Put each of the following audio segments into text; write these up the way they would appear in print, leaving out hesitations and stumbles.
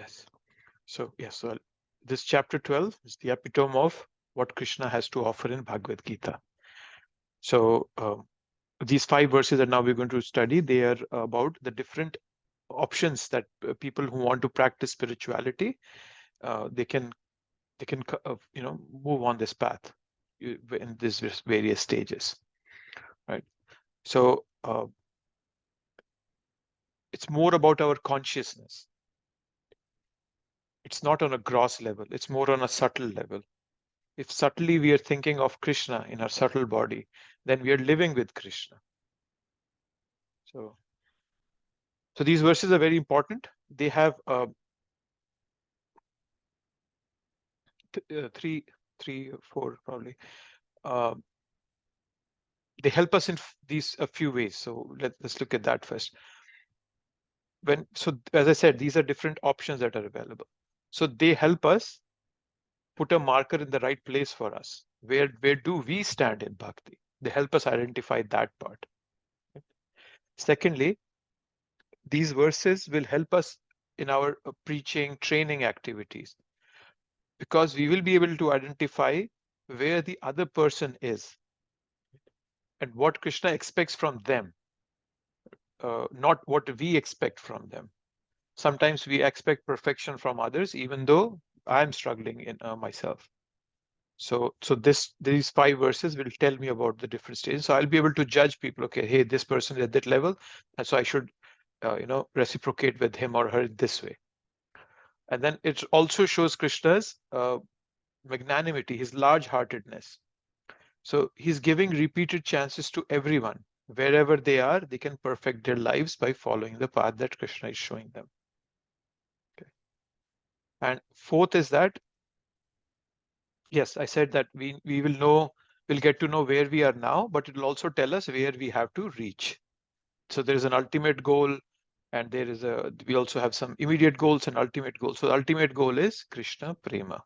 Yes. So yes, so this chapter 12 is the epitome of what Krishna has to offer in Bhagavad Gita. So these 5 verses that now we're going to study, they are about the different options that people who want to practice spirituality, they can move on this path in these various stages, right? So it's more about our consciousness. It's not on a gross level, it's more on a subtle level. If subtly we are thinking of Krishna in our subtle body, then we are living with Krishna. So these verses are very important. They have three, or four probably. They help us in these a few ways. So let's look at that first. So as I said, these are different options that are available. So they help us put a marker in the right place for us. Where do we stand in bhakti? They help us identify that part. Secondly, these verses will help us in our preaching, training activities, because we will be able to identify where the other person is and what Krishna expects from them, not what we expect from them. Sometimes we expect perfection from others, even though I'm struggling in myself. So these 5 verses will tell me about the different stages. So I'll be able to judge people. Okay, hey, this person is at that level, and so I should, reciprocate with him or her this way. And then it also shows Krishna's magnanimity, his large-heartedness. So he's giving repeated chances to everyone. Wherever they are, they can perfect their lives by following the path that Krishna is showing them. Okay. And fourth is that, yes, I said that we'll get to know where we are now, but it will also tell us where we have to reach. So there is an ultimate goal, and we also have some immediate goals and ultimate goals. So the ultimate goal is Krishna Prema.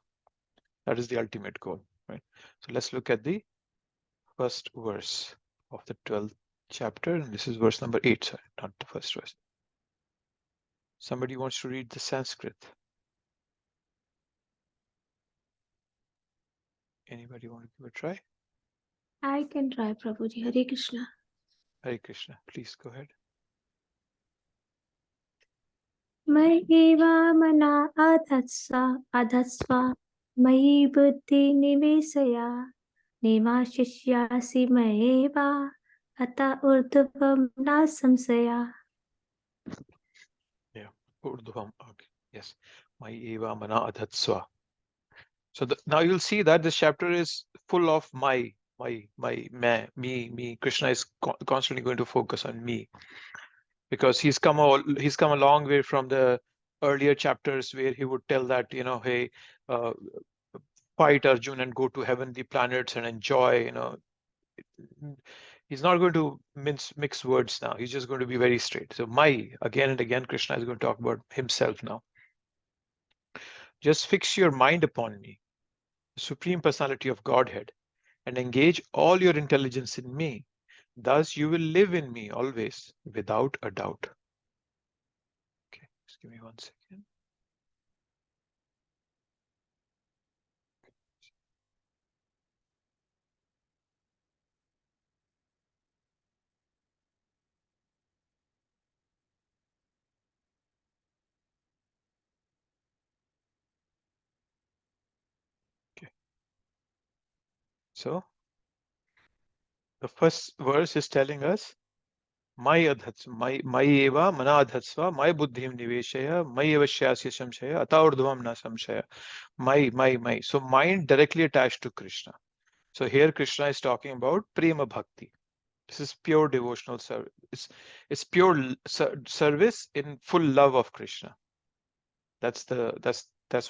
That is the ultimate goal, right? So let's look at the first verse of the 12th chapter, and this is verse number 8, sorry, not the first verse. Somebody wants to read the Sanskrit? Anybody want to give a try? I can try, Prabhuji. Hare Krishna. Hare Krishna, please go ahead. Mayeva mana adhatsva mayi buddhi nivesaya nema shishyasi mayeva ata urdhvam na samsaya. Yeah, urdhvam. Okay, yes. Eva mana adhatsva. So now you'll see that this chapter is full of my, me. Krishna is constantly going to focus on me, because he's come a long way from the earlier chapters where he would tell that, hey, fight Arjun and go to heavenly planets and enjoy. He's not going to mix words now. He's just going to be very straight. So again and again, Krishna is going to talk about himself now. Just fix your mind upon me, the Supreme Personality of Godhead, and engage all your intelligence in me. Thus you will live in me always, without a doubt. Okay, just give me 1 second. Okay. So the first verse is telling us, my eva mana adhatsva, my buddhim niveshaya, my eva shyasya samshaya, ata urdhvam na samshaya. My. So mind directly attached to Krishna. So here Krishna is talking about prema bhakti. This is pure devotional service. It's pure service in full love of Krishna. That's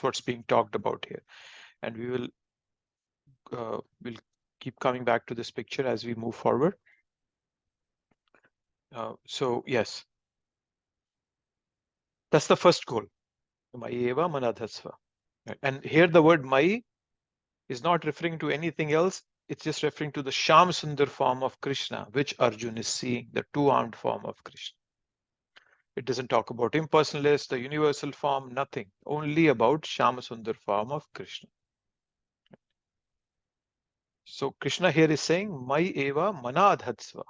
what's being talked about here, and we'll keep coming back to this picture as we move forward. So yes, that's the first goal. Mayeva manadhasva. And here the word Mai is not referring to anything else. It's just referring to the Sham Sundar form of Krishna, which Arjun is seeing, the two-armed form of Krishna. It doesn't talk about impersonalist, the universal form, nothing. Only about Shama Sundar form of Krishna. So Krishna here is saying, Mai eva manadhatsva.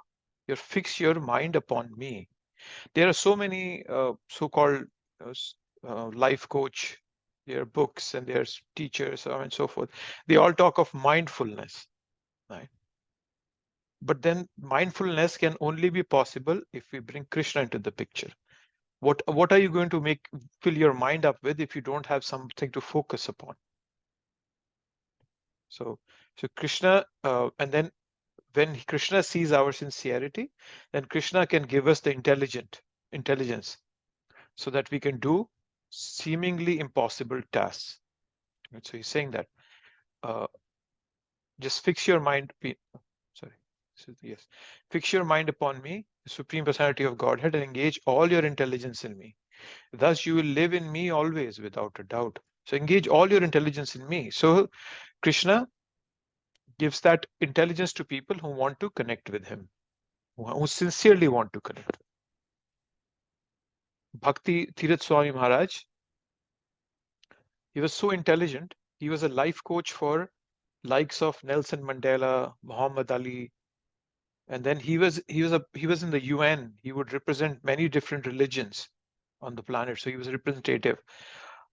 You fix your mind upon me. There are so many so-called life coach, their books and their teachers and so forth. They all talk of mindfulness, right? But then mindfulness can only be possible if we bring Krishna into the picture. What are you going to fill your mind up with if you don't have something to focus upon? So Krishna, and then when Krishna sees our sincerity, then Krishna can give us the intelligence so that we can do seemingly impossible tasks. Right? So he's saying that just fix your mind. Sorry. Yes. Fix your mind upon me, the Supreme Personality of Godhead, and engage all your intelligence in me. Thus you will live in me always without a doubt. So engage all your intelligence in me. So Krishna gives that intelligence to people who want to connect with him, who sincerely want to connect. Bhakti Tirath Swami Maharaj, he was so intelligent. He was a life coach for likes of Nelson Mandela, Muhammad Ali, and then he was in the UN. He would represent many different religions on the planet, so he was a representative.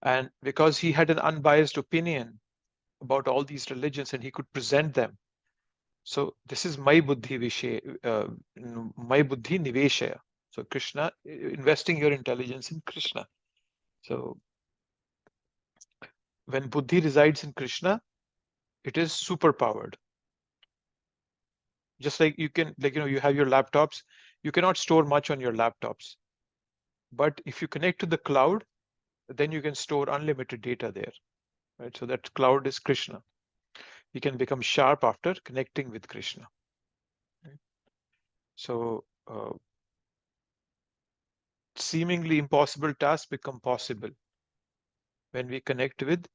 And because he had an unbiased opinion about all these religions and he could present them, so this is my buddhi niveshaya. So Krishna, investing your intelligence in Krishna. So when buddhi resides in Krishna, it is super powered. Just like you can, you have your laptops, you cannot store much on your laptops. But if you connect to the cloud, then you can store unlimited data there, right? So that cloud is Krishna. You can become sharp after connecting with Krishna. Right? So seemingly impossible tasks become possible when we connect with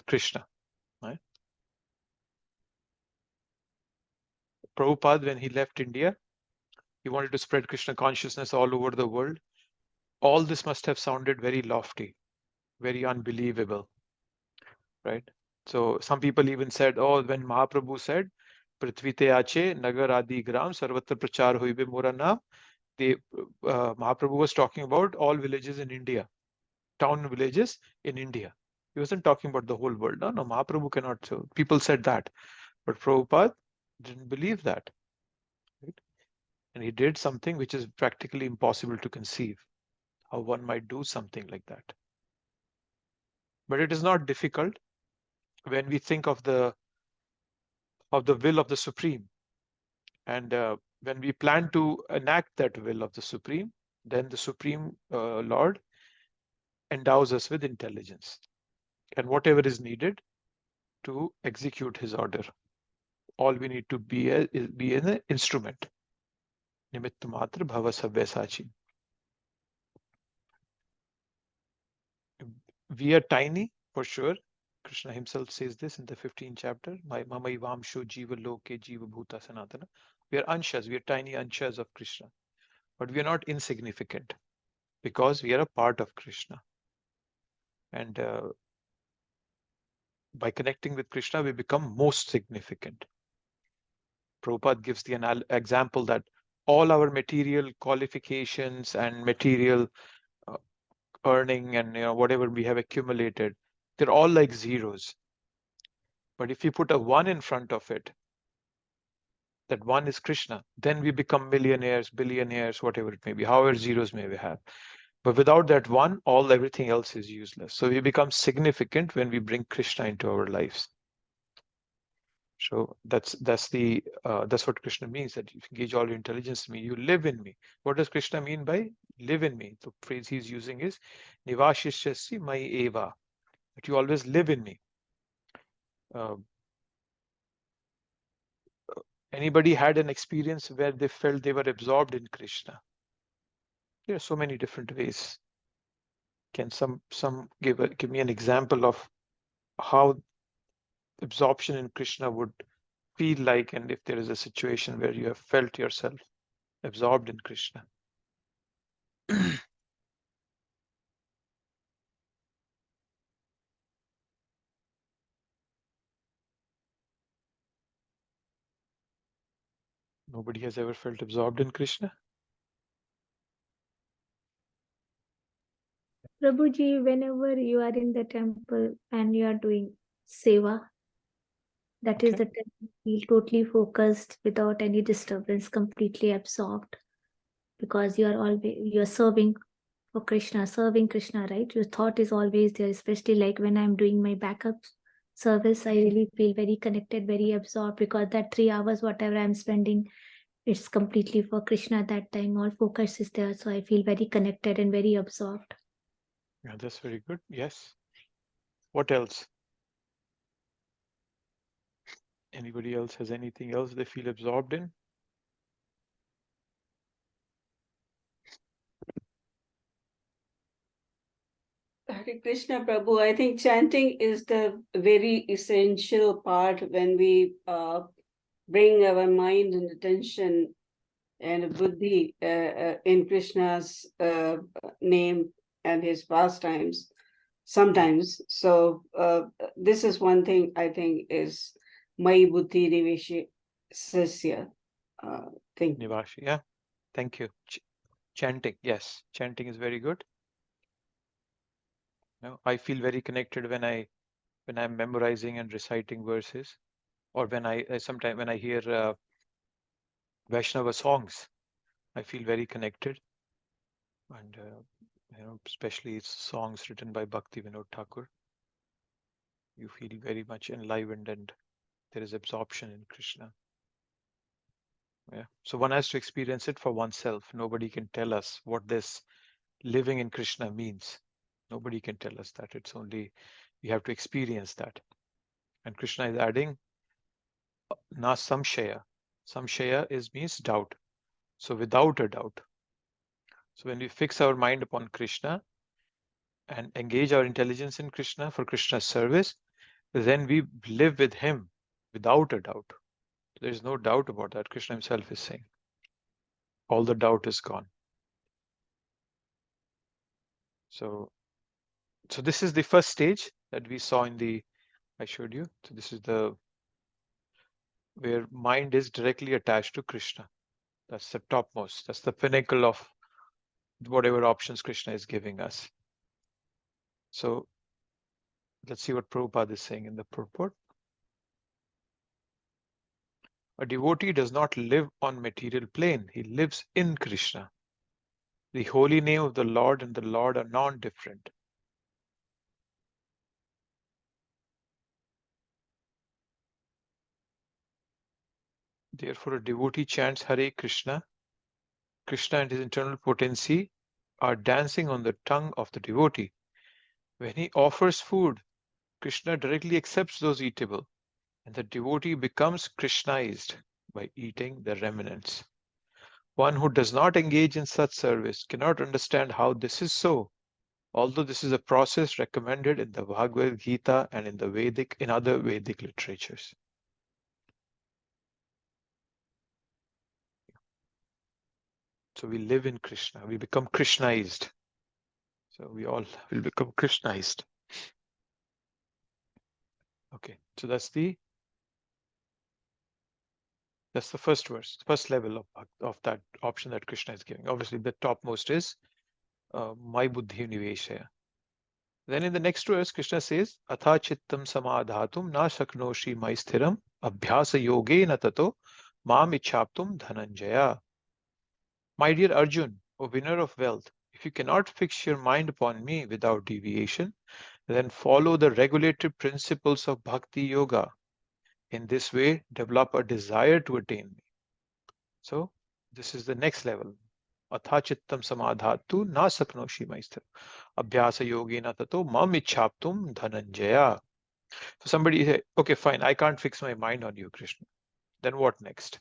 Krishna. Right? Prabhupada, when he left India, he wanted to spread Krishna consciousness all over the world. All this must have sounded very lofty, very unbelievable, right? So some people even said, oh, when Mahaprabhu said, Prithvi te ache, nagar adi gram, sarvatra prachar hoibe mora naam, Mahaprabhu was talking about all villages in India, town villages in India. He wasn't talking about the whole world. No, Mahaprabhu cannot. So people said that, but Prabhupada didn't believe that. Right? And he did something which is practically impossible to conceive, how one might do something like that. But it is not difficult when we think of the will of the Supreme. And when we plan to enact that will of the Supreme, then the Supreme Lord endows us with intelligence and whatever is needed to execute his order. All we need to be an instrument. Nimitta matra bhava sabya sachi. We are tiny, for sure. Krishna himself says this in the 15th chapter. Mamai vamsho jiva loke jiva bhuta sanatana. We are anshas, we are tiny anshas of Krishna. But we are not insignificant because we are a part of Krishna. And by connecting with Krishna, we become most significant. Prabhupada gives the example that all our material qualifications and material earning and whatever we have accumulated, they're all like zeros. But if you put a 1 in front of it, that 1 is Krishna, then we become millionaires, billionaires, whatever it may be, however zeros may we have. But without that 1, everything else is useless. So we become significant when we bring Krishna into our lives. So that's what Krishna means, that you engage all your intelligence in me, you live in me. What does Krishna mean by live in me? The phrase he's using is Nivashishasi mai eva, that you always live in me. Anybody had an experience where they felt they were absorbed in Krishna? There are so many different ways. Can some give me an example of how absorption in Krishna would feel like, and if there is a situation where you have felt yourself absorbed in Krishna? Nobody has ever felt absorbed in Krishna? Prabhuji, whenever you are in the temple and you are doing seva, that is Okay. the time you feel totally focused without any disturbance, completely absorbed, because you're serving for Krishna, serving Krishna, right? Your thought is always there, especially like when I'm doing my backup service, I really feel very connected, very absorbed, because that 3 hours, whatever I'm spending, it's completely for Krishna at that time. All focus is there. So I feel very connected and very absorbed. Yeah, that's very good. Yes. What else? Anybody else has anything else they feel absorbed in? Hare Krishna Prabhu, I think chanting is the very essential part when we bring our mind and attention and buddhi in Krishna's name and his pastimes sometimes. So this is one thing I think is Mai Buddhi Niveshi Sasya thing. Nivashi, yeah. Thank you. Chanting, yes. Chanting is very good. I feel very connected when I'm memorizing and reciting verses, or when sometimes when I hear Vaishnava songs, I feel very connected. And especially songs written by Bhakti Vinod Thakur, you feel very much enlivened and there is absorption in Krishna. Yeah. So one has to experience it for oneself. Nobody can tell us what this living in Krishna means. Nobody can tell us that. It's only we have to experience that. And Krishna is adding na samshaya. Samshaya means doubt. So without a doubt. So when we fix our mind upon Krishna and engage our intelligence in Krishna for Krishna's service, then we live with him without a doubt. There is no doubt about that. Krishna himself is saying. All the doubt is gone. So this is the first stage that we saw I showed you. So this is where mind is directly attached to Krishna. That's the topmost. That's the pinnacle of whatever options Krishna is giving us. So let's see what Prabhupada is saying in the purport. A devotee does not live on material plane. He lives in Krishna. The holy name of the Lord and the Lord are non-different. Therefore, a devotee chants Hare Krishna. Krishna and his internal potency are dancing on the tongue of the devotee. When he offers food, Krishna directly accepts those eatable, and the devotee becomes Krishnaized by eating the remnants. One who does not engage in such service cannot understand how this is so, although this is a process recommended in the Bhagavad Gita and in other Vedic literatures. So we live in Krishna, we become Krishnaized. So we all will become Krishnaized. Okay, so that's the first verse, first level of that option that Krishna is giving. Obviously, the topmost is my buddhi niveshaya. Then in the next verse, Krishna says, Atha chittam samadhatum na shaknoshi maisthiram abhyasa yogena tato mam ichhaptum dhananjaya. My dear Arjun, O winner of wealth, if you cannot fix your mind upon me without deviation, then follow the regulated principles of Bhakti Yoga. In this way, develop a desire to attain me. So, this is the next level. Atha chittam samadhatu na saknoshi maisthiram abhyasa yogena tato mam ichhaptum dhananjaya. So somebody say, okay, fine, I can't fix my mind on you, Krishna. Then what next?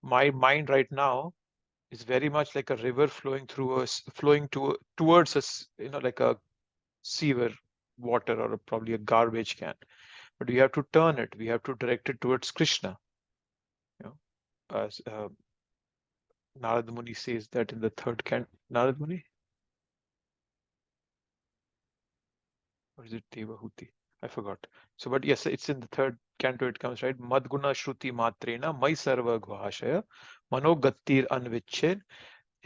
My mind right now is very much like a river flowing through us, towards us, like a sewer water or probably a garbage can. But we have to turn it. We have to direct it towards Krishna. You know, as Narad Muni says that in the third canto. Narad Muni? Or is it Devahuti? I forgot. So, but yes, it's in the third canto. It comes, right. Madguna Shruti Matrena Mai Sarva Ghvashaya Mano Gattir Anviched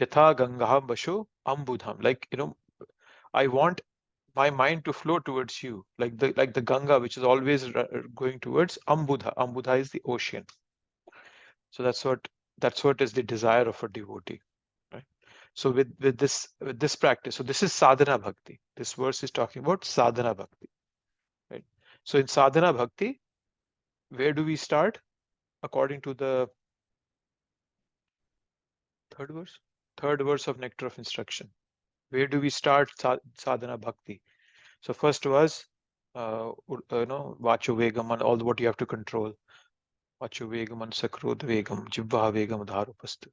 Yatha Ganga Basho Ambudham. Like, I want my mind to flow towards you, like the Ganga, which is always going towards Ambudha. Ambudha is the ocean. So that's what is the desire of a devotee, right? So with this practice, so this is sadhana bhakti. This verse is talking about sadhana bhakti, right? So in sadhana bhakti, where do we start? According to the third verse of Nectar of Instruction. Where do we start sadhana bhakti? So first was, vacho vegam, and all what you have to control. Vacho vegam and sakrod vegam, jibva vegam dharupastu.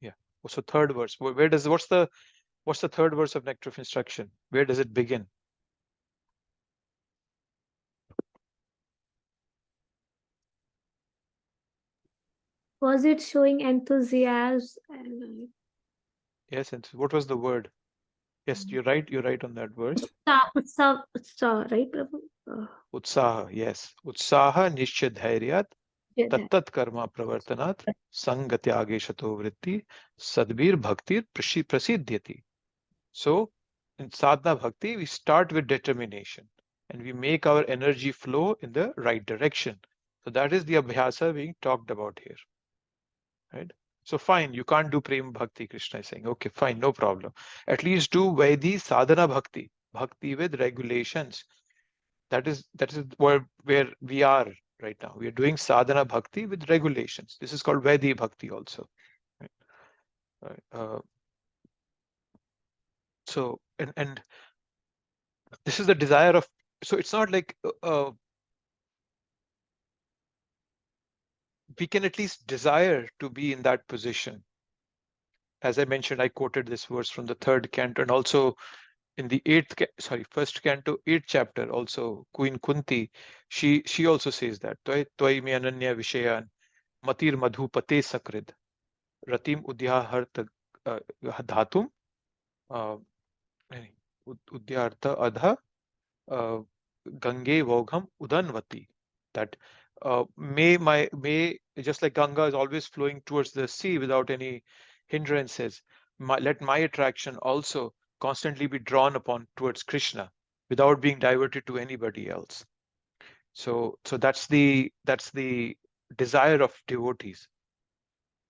Yeah. So third verse. What's the third verse of Nectar of Instruction? Where does it begin? Was it showing enthusiasm? Yes, and what was the word? Yes, you're right. You're right on that verse. Utsaha, right, Prabhu? Utsaha, yes. Utsaha nishcha dhairyat tattat karma pravartanat sangatyage shato vritti sadbir bhaktir prasidhyati. So in sadhana bhakti, we start with determination and we make our energy flow in the right direction. So that is the abhyasa being talked about here, right? So fine, you can't do prem bhakti, Krishna is saying. Okay, fine, no problem. At least do Vaidhi sadhana bhakti, bhakti with regulations. That is where we are right now. We are doing sadhana bhakti with regulations. This is called Vaidhi bhakti also. Right? So and this is the desire of. So it's not like we can at least desire to be in that position. As I mentioned, I quoted this verse from the third canto, and also in the first canto, 8th chapter, also Queen Kunti, she also says that Twai me ananya vishayan matir madhupate sakrid ratim udyaharta dhatum udyartha adha gange vogham udanvati. That may just like Ganga is always flowing towards the sea without any hindrances, let my attraction also constantly be drawn upon towards Krishna without being diverted to anybody else. So that's the desire of devotees,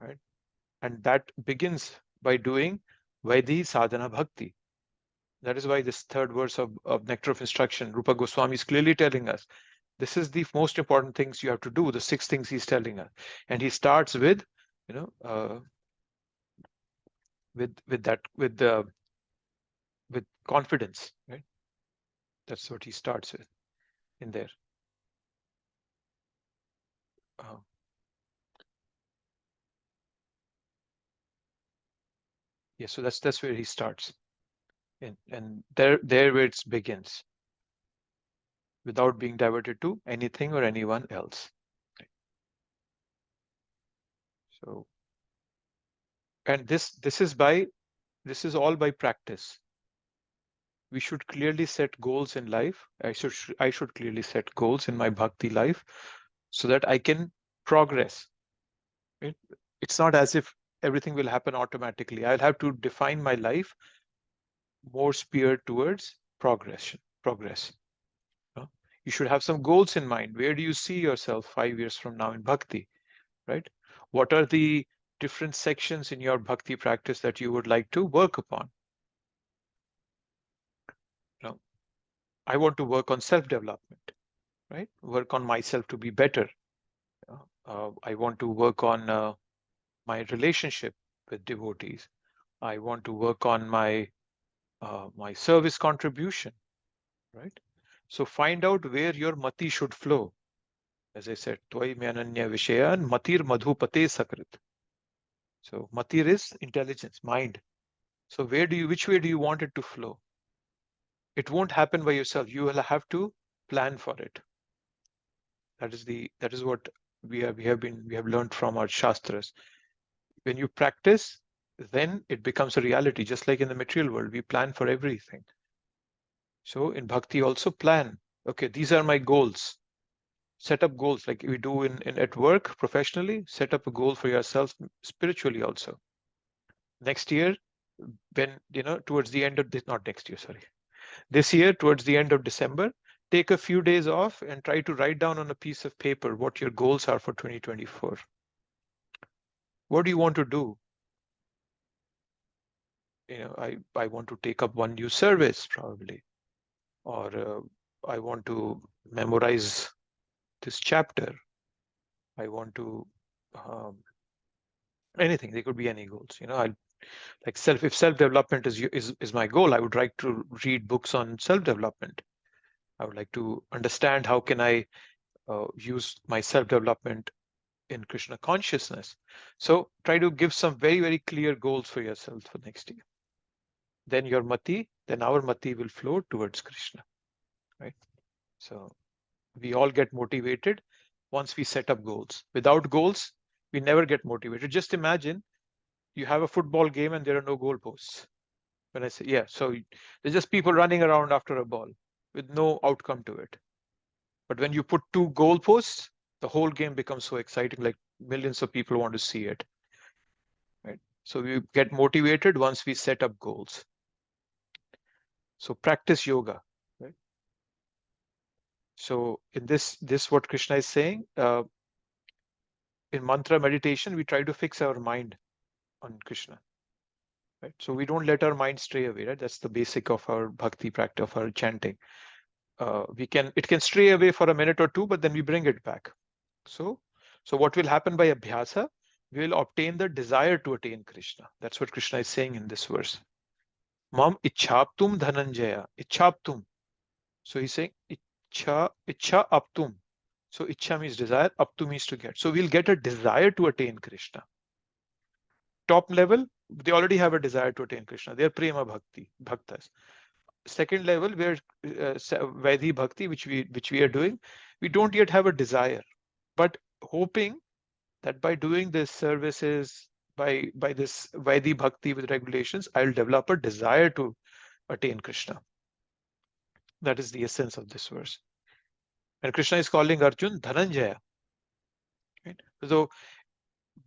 right? And that begins by doing Vaidhi sadhana bhakti. That is why this third verse of Nectar of Instruction, Rupa Goswami is clearly telling us this is the most important things you have to do, the 6 things he's telling us. And he starts with, with confidence, right? That's what he starts with in there. Yeah, so that's where he starts. And there where it begins, without being diverted to anything or anyone else. Right? So, and this is all by practice. We should clearly set goals in life. I should clearly set goals in my bhakti life so that I can progress. Right? It's not as if everything will happen automatically. I'll have to define my life more speared towards progress. You should have some goals in mind. Where do you see yourself 5 years from now in bhakti, right? What are the different sections in your bhakti practice that you would like to work upon? I want to work on self-development, right? Work on myself to be better. I want to work on my relationship with devotees. I want to work on my service contribution, right? So find out where your mati should flow. As I said, Tvai me ananya vishayan matir madhupate sakrit. So matir is intelligence, mind. So which way do you want it to flow? It won't happen by yourself. You will have to plan for it. That is what we have learned from our shastras. When you practice, then it becomes a reality. Just like in the material world, we plan for everything. So in bhakti also plan. Okay, these are my goals. Set up goals like we do in at work professionally. Set up a goal for yourself spiritually also. Next year, when towards the end of this, not next year, sorry, this year towards the end of December, take a few days off and try to write down on a piece of paper what your goals are for 2024. What do you want to do? I want to take up one new service probably, or I want to memorize this chapter. I want to anything. There could be any goals. I like if self-development is my goal, I would like to read books on self-development. I would like to understand how can I use my self-development in Krishna consciousness. So try to give some very, very clear goals for yourself for next year. Then our mati will flow towards Krishna, right? So we all get motivated once we set up goals. Without goals, we never get motivated. Just imagine you have a football game and there are no goalposts. When I say, yeah, so there's just people running around after a ball with no outcome to it. But when you put 2 goalposts, the whole game becomes so exciting, like millions of people want to see it. Right? So we get motivated once we set up goals. So practice yoga. Right? So in this what Krishna is saying, in mantra meditation, we try to fix our mind on Krishna. Right? So we don't let our mind stray away. Right? That's the basic of our bhakti practice, of our chanting. It can stray away for a minute or two, but then we bring it back. So what will happen by abhyasa? We will obtain the desire to attain Krishna. That's what Krishna is saying in this verse. Mam ichhaptum dhananjaya. Ichhaptum. So he's saying ichha aptum. So ichha means desire, aptu means to get. So we'll get a desire to attain Krishna. Top level, they already have a desire to attain Krishna. They are prema bhakti, bhaktas. Second level, where Vaidhi bhakti, which we are doing, we don't yet have a desire, but hoping that by doing this services, by this Vaidhi bhakti with regulations, I'll develop a desire to attain Krishna. That is the essence of this verse. And Krishna is calling Arjun Dhananjaya. Right? So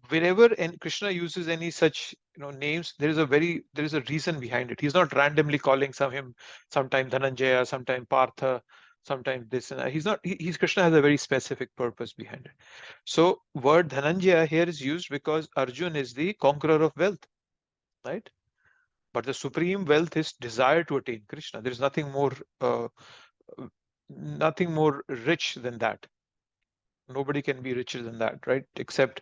wherever Krishna uses any such names, there is a reason behind it. He's not randomly calling sometimes Dhananjaya, sometimes Partha, sometimes this and that. He's Krishna has a very specific purpose behind it. So word Dhananjaya here is used because Arjun is the conqueror of wealth, right? But the supreme wealth is desire to attain Krishna. There is nothing more rich than that. Nobody can be richer than that, right? Except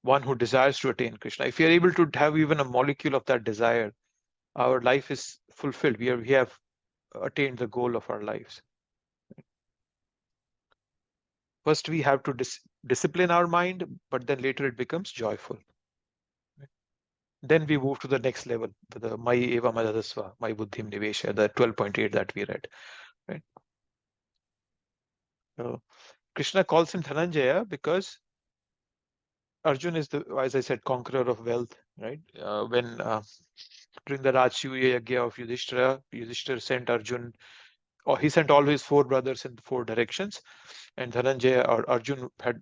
one who desires to attain Krishna. If we are able to have even a molecule of that desire, our life is fulfilled. We have attained the goal of our lives. First, we have to discipline our mind, but then later it becomes joyful. Then we move to the next level, the Mai Eva Madhadasva, Mai Buddhim Nivesha, the 12.8 that we read. Right? So Krishna calls him Dhananjaya because Arjun is as I said, conqueror of wealth. Right? During the Rajsuya Yagya of Yudhishthira sent Arjun, or he sent all his 4 brothers in 4 directions, and Dhananjaya or Arjun had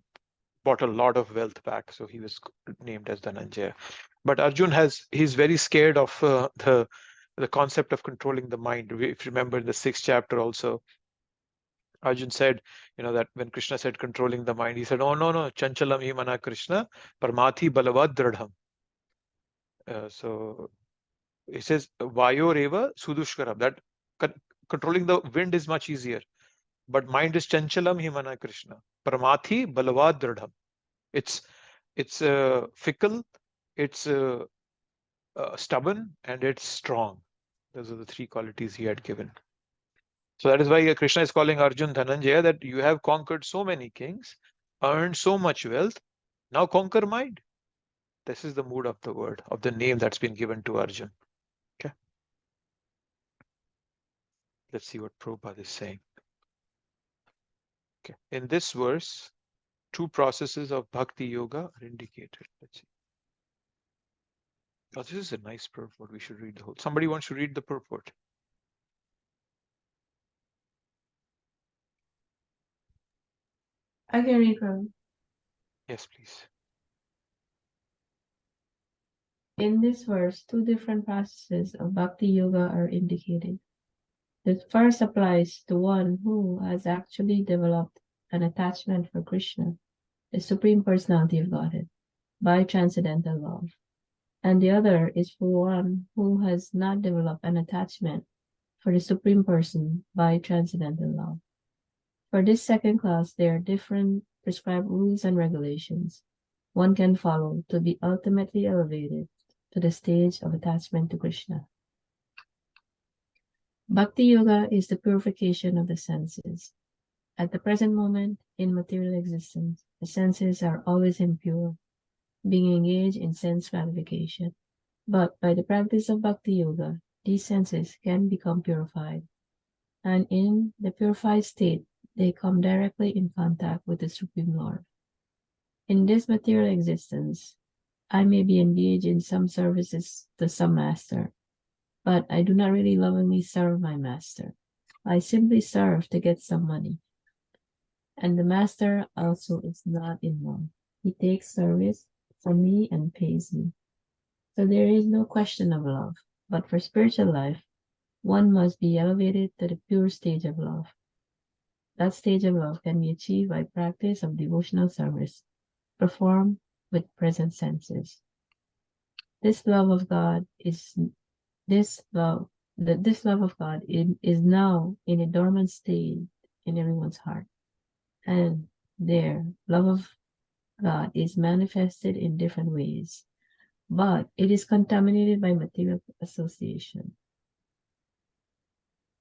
brought a lot of wealth back, so he was named as Dhananjaya. But Arjun he's very scared of the concept of controlling the mind. If you remember in the 6th chapter also, Arjun said, that when Krishna said controlling the mind, he said, oh no, chanchalam hi mana Krishna, parmathi balavad dradham. So he says, Vayoreva Sudushkaram, that controlling the wind is much easier. But mind is chanchalam himana Krishna. Paramathi balavad dradham. It's fickle, it's stubborn, and it's strong. Those are the 3 qualities he had given. So that is why Krishna is calling Arjun Dhananjaya, that you have conquered so many kings, earned so much wealth. Now conquer mind. This is the mood of the word, of the name that's been given to Arjun. Okay. Let's see what Prabhupada is saying. Okay. In this verse, two processes of Bhakti Yoga are indicated. Let's see. Oh, this is a nice purport. We should read the whole. Somebody wants to read the purport. I can read from. Yes, please. In this verse, two different processes of Bhakti Yoga are indicated. The first applies to one who has actually developed an attachment for Krishna, the Supreme Personality of Godhead, by transcendental love. And the other is for one who has not developed an attachment for the Supreme Person by transcendental love. For this second class, there are different prescribed rules and regulations one can follow to be ultimately elevated to the stage of attachment to Krishna. Bhakti Yoga is the purification of the senses. At the present moment in material existence, the senses are always impure, being engaged in sense gratification. But by the practice of Bhakti Yoga, these senses can become purified. And in the purified state, they come directly in contact with the Supreme Lord. In this material existence, I may be engaged in some services to some master, but I do not really lovingly serve my master. I simply serve to get some money. And the master also is not in love. He takes service from me and pays me. So there is no question of love. But for spiritual life, one must be elevated to the pure stage of love. That stage of love can be achieved by practice of devotional service, performed with present senses. This love of God is now in a dormant state in everyone's heart. And their love of God is manifested in different ways, but it is contaminated by material association.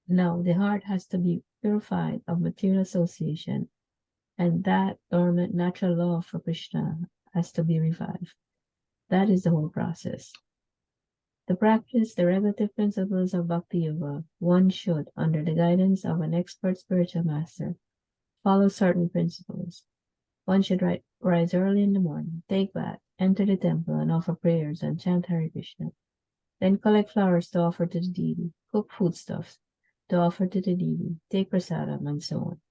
Now, the heart has to be purified of material association, and that dormant natural love for Krishna has to be revived. That is the whole process. To practice the regulative principles of Bhakti Yoga, one should, under the guidance of an expert spiritual master, follow certain principles. One should rise early in the morning, take bath, enter the temple, and offer prayers and chant Hare Krishna. Then collect flowers to offer to the deity, cook foodstuffs to offer to the deity, take prasadam, and so on.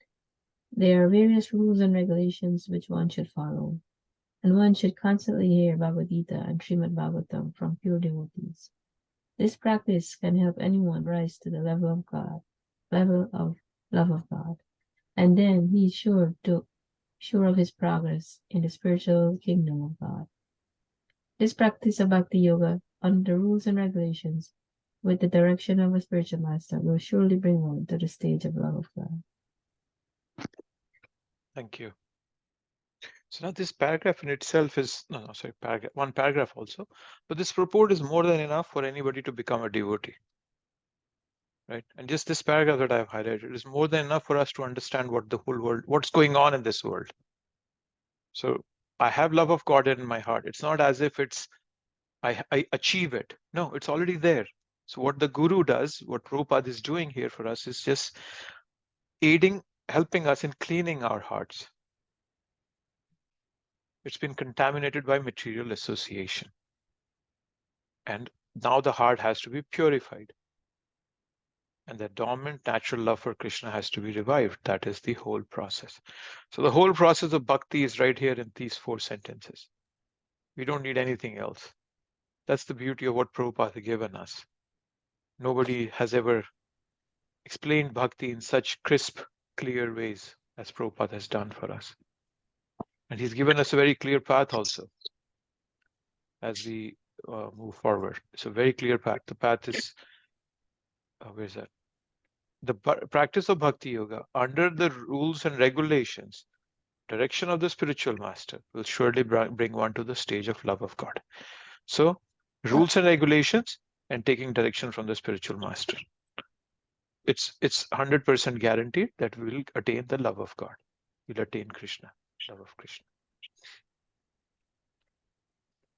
There are various rules and regulations which one should follow, and one should constantly hear Bhagavad Gita and Srimad Bhagavatam from pure devotees. This practice can help anyone rise to the level of love of God, and then he is sure of his progress in the spiritual kingdom of God. This practice of Bhakti Yoga, under rules and regulations, with the direction of a spiritual master, will surely bring one to the stage of love of God. Thank you. So now this paragraph in itself is, one paragraph also, but this purport is more than enough for anybody to become a devotee. Right? And just this paragraph that I've highlighted is more than enough for us to understand what the whole world, what's going on in this world. So I have love of God in my heart. It's not as if I achieve it. No, it's already there. So what the Guru does, what Prabhupada is doing here for us is just helping us in cleaning our hearts. It's been contaminated by material association. And now the heart has to be purified. And the dormant natural love for Krishna has to be revived. That is the whole process. So the whole process of bhakti is right here in these 4 sentences. We don't need anything else. That's the beauty of what Prabhupada has given us. Nobody has ever explained bhakti in such crisp, clear ways as Prabhupada has done for us. And he's given us a very clear path also as we move forward. It's a very clear path. The path is, where is that? The practice of Bhakti Yoga under the rules and regulations, direction of the spiritual master will surely bring one to the stage of love of God. So rules and regulations and taking direction from the spiritual master. It's 100% guaranteed that we will attain the love of God. We'll attain Krishna, love of Krishna.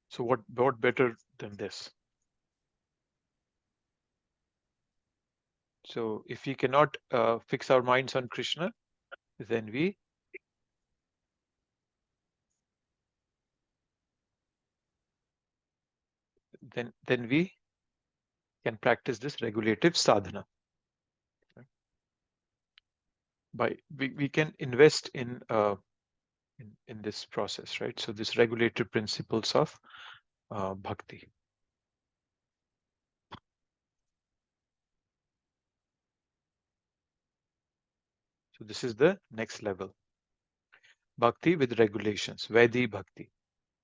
So what better than this? So if we cannot fix our minds on Krishna, then we then we can practice this regulative sadhana. We can invest in this process, right? So this regulative principles of bhakti. So this is the next level. Bhakti with regulations, Vaidhi Bhakti.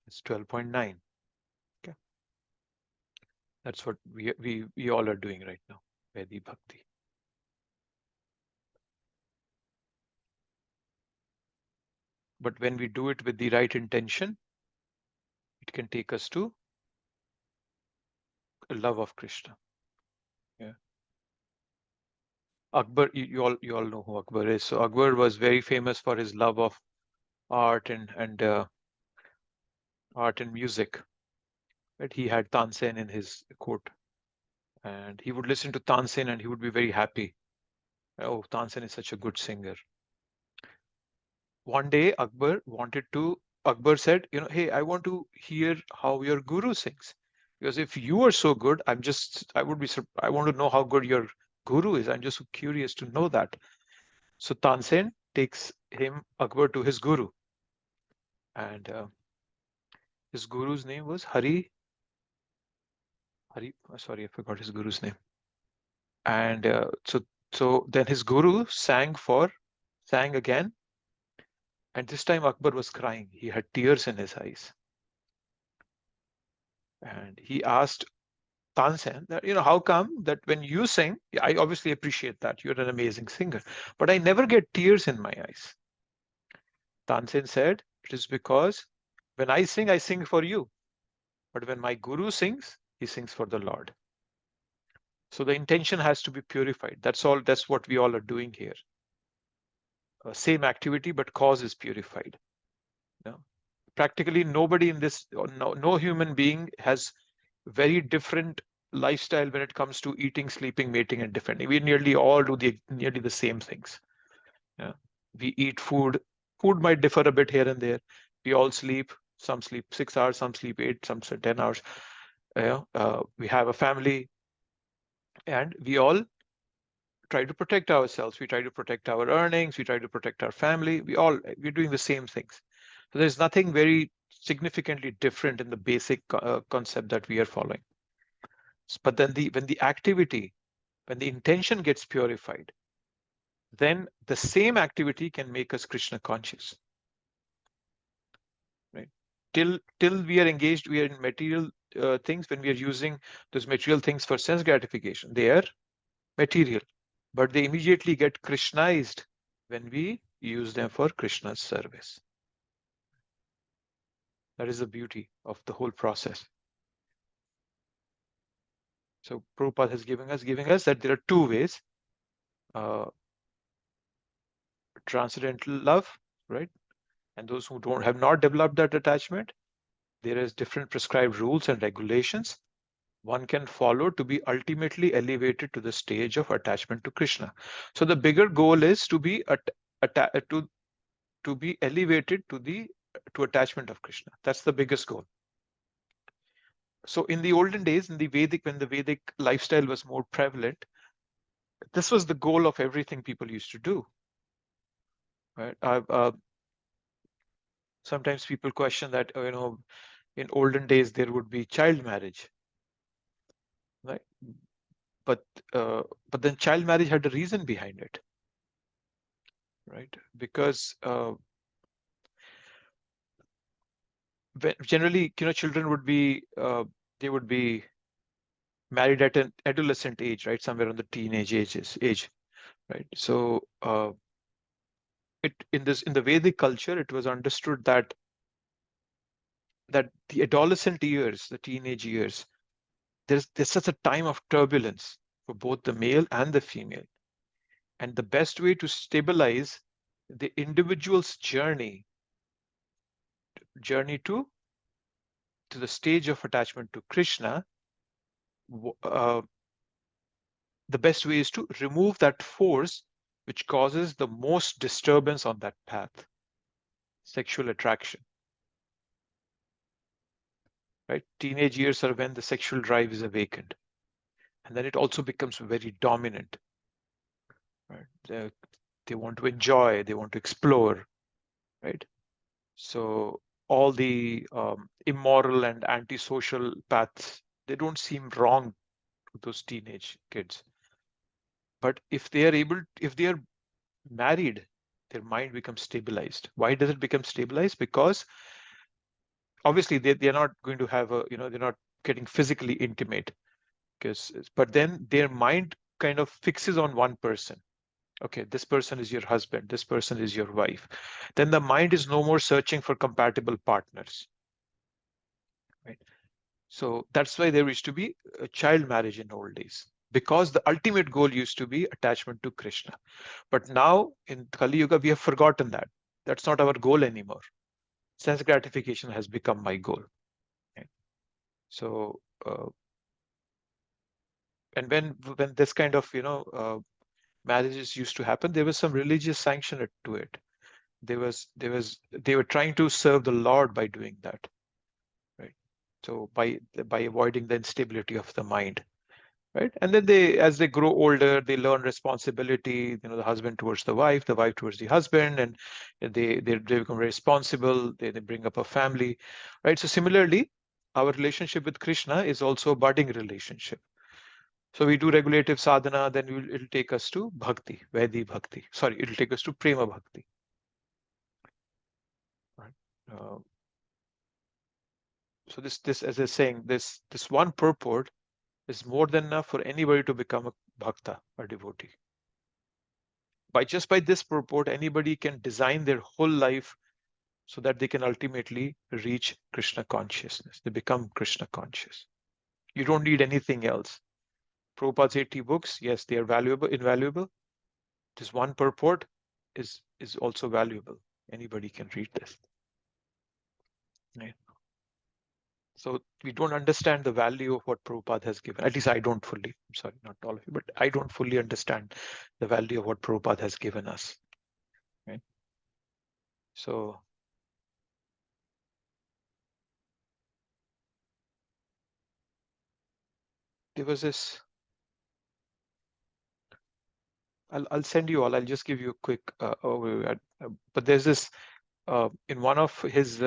It's 12.9. Okay. That's what we all are doing right now, Vaidhi Bhakti. But when we do it with the right intention, it can take us to a love of Krishna. Yeah. Akbar, you all know who Akbar is. So Akbar was very famous for his love of art and art and music. Right? He had Tansen in his court, and he would listen to Tansen and he would be very happy. Oh, Tansen is such a good singer. One day Akbar said, hey, I want to hear how your guru sings. Because if you are so good, I want to know how good your guru is. I'm just so curious to know that. So Tansen takes Akbar to his guru. And his guru's name was Hari. Sorry, I forgot his guru's name. And so then his guru sang again. And this time Akbar was crying. He had tears in his eyes. And he asked Tansen that, how come that when you sing, I obviously appreciate that. You're an amazing singer, but I never get tears in my eyes. Tansen said, it is because when I sing for you. But when my guru sings, he sings for the Lord. So the intention has to be purified. That's all. That's what we all are doing here. Same activity, but cause is purified. Practically nobody in this, no human being has very different lifestyle when it comes to eating, sleeping, mating, and defending. We nearly all do nearly the same things. Yeah. We eat food. Food might differ a bit here and there. We all sleep. Some sleep 6 hours, some sleep 8, some 10 hours. We have a family, and we all try to protect ourselves. We try to protect our earnings. We try to protect our family. We're doing the same things. So there's nothing very significantly different in the basic concept that we are following. But then when the intention gets purified, then the same activity can make us Krishna conscious. Right? Till we are engaged, we are in material things. When we are using those material things for sense gratification, they are material, but they immediately get Krishnized when we use them for Krishna's service. That is the beauty of the whole process. So Prabhupada is giving us that there are two ways. Transcendental love, right? And those who have not developed that attachment, there is different prescribed rules and regulations one can follow to be ultimately elevated to the stage of attachment to Krishna. So the bigger goal is to be elevated to attachment of Krishna. That's the biggest goal. So in the olden days, when the Vedic lifestyle was more prevalent, this was the goal of everything people used to do. Right? Sometimes people question that, in olden days there would be child marriage, right? But then child marriage had a reason behind it, right? Because generally, children would be married at an adolescent age, right? Somewhere on the teenage age, right? So in the Vedic culture, it was understood that the adolescent years, the teenage years, there's such a time of turbulence for both the male and the female. And the best way to stabilize the individual's journey to the stage of attachment to Krishna, the best way is to remove that force which causes the most disturbance on that path, sexual attraction. right? Teenage years are when the sexual drive is awakened. And then it also becomes very dominant. Right? They want to enjoy, they want to explore, right? So all the immoral and antisocial paths, they don't seem wrong to those teenage kids. But if they are married, their mind becomes stabilized. Why does it become stabilized? Because obviously they're not going to have a, they're not getting physically intimate, but then their mind kind of fixes on one person. Okay, this person is your husband, this person is your wife. Then the mind is no more searching for compatible partners, right? So that's why there used to be a child marriage in old days, because the ultimate goal used to be attachment to Krishna. But now in Kali Yuga, we have forgotten that. That's not our goal anymore. Sense gratification has become my goal. Right? So, and when this kind of marriages used to happen, there was some religious sanction to it. They were trying to serve the Lord by doing that, right? So by avoiding the instability of the mind, right? And then as they grow older, they learn responsibility. The husband towards the wife towards the husband, and they become responsible. They bring up a family, right? So similarly, our relationship with Krishna is also a budding relationship. So we do regulative sadhana, then it'll take us to bhakti, Vaidhi bhakti. Sorry, it'll take us to prema bhakti. Right? So this, as I was saying, this one purport is more than enough for anybody to become a bhakta, a devotee. Just by this purport, anybody can design their whole life so that they can ultimately reach Krishna consciousness. They become Krishna conscious. You don't need anything else. Prabhupada's 80 books, yes, they are valuable, invaluable. This one purport is also valuable. Anybody can read this. Right? So we don't understand the value of what Prabhupada has given. At least I don't fully. I'm sorry, not all of you, but I don't fully understand the value of what Prabhupada has given us. Right? So there was this. I'll send you all. I'll just give you a quick overview. But there's this in one of his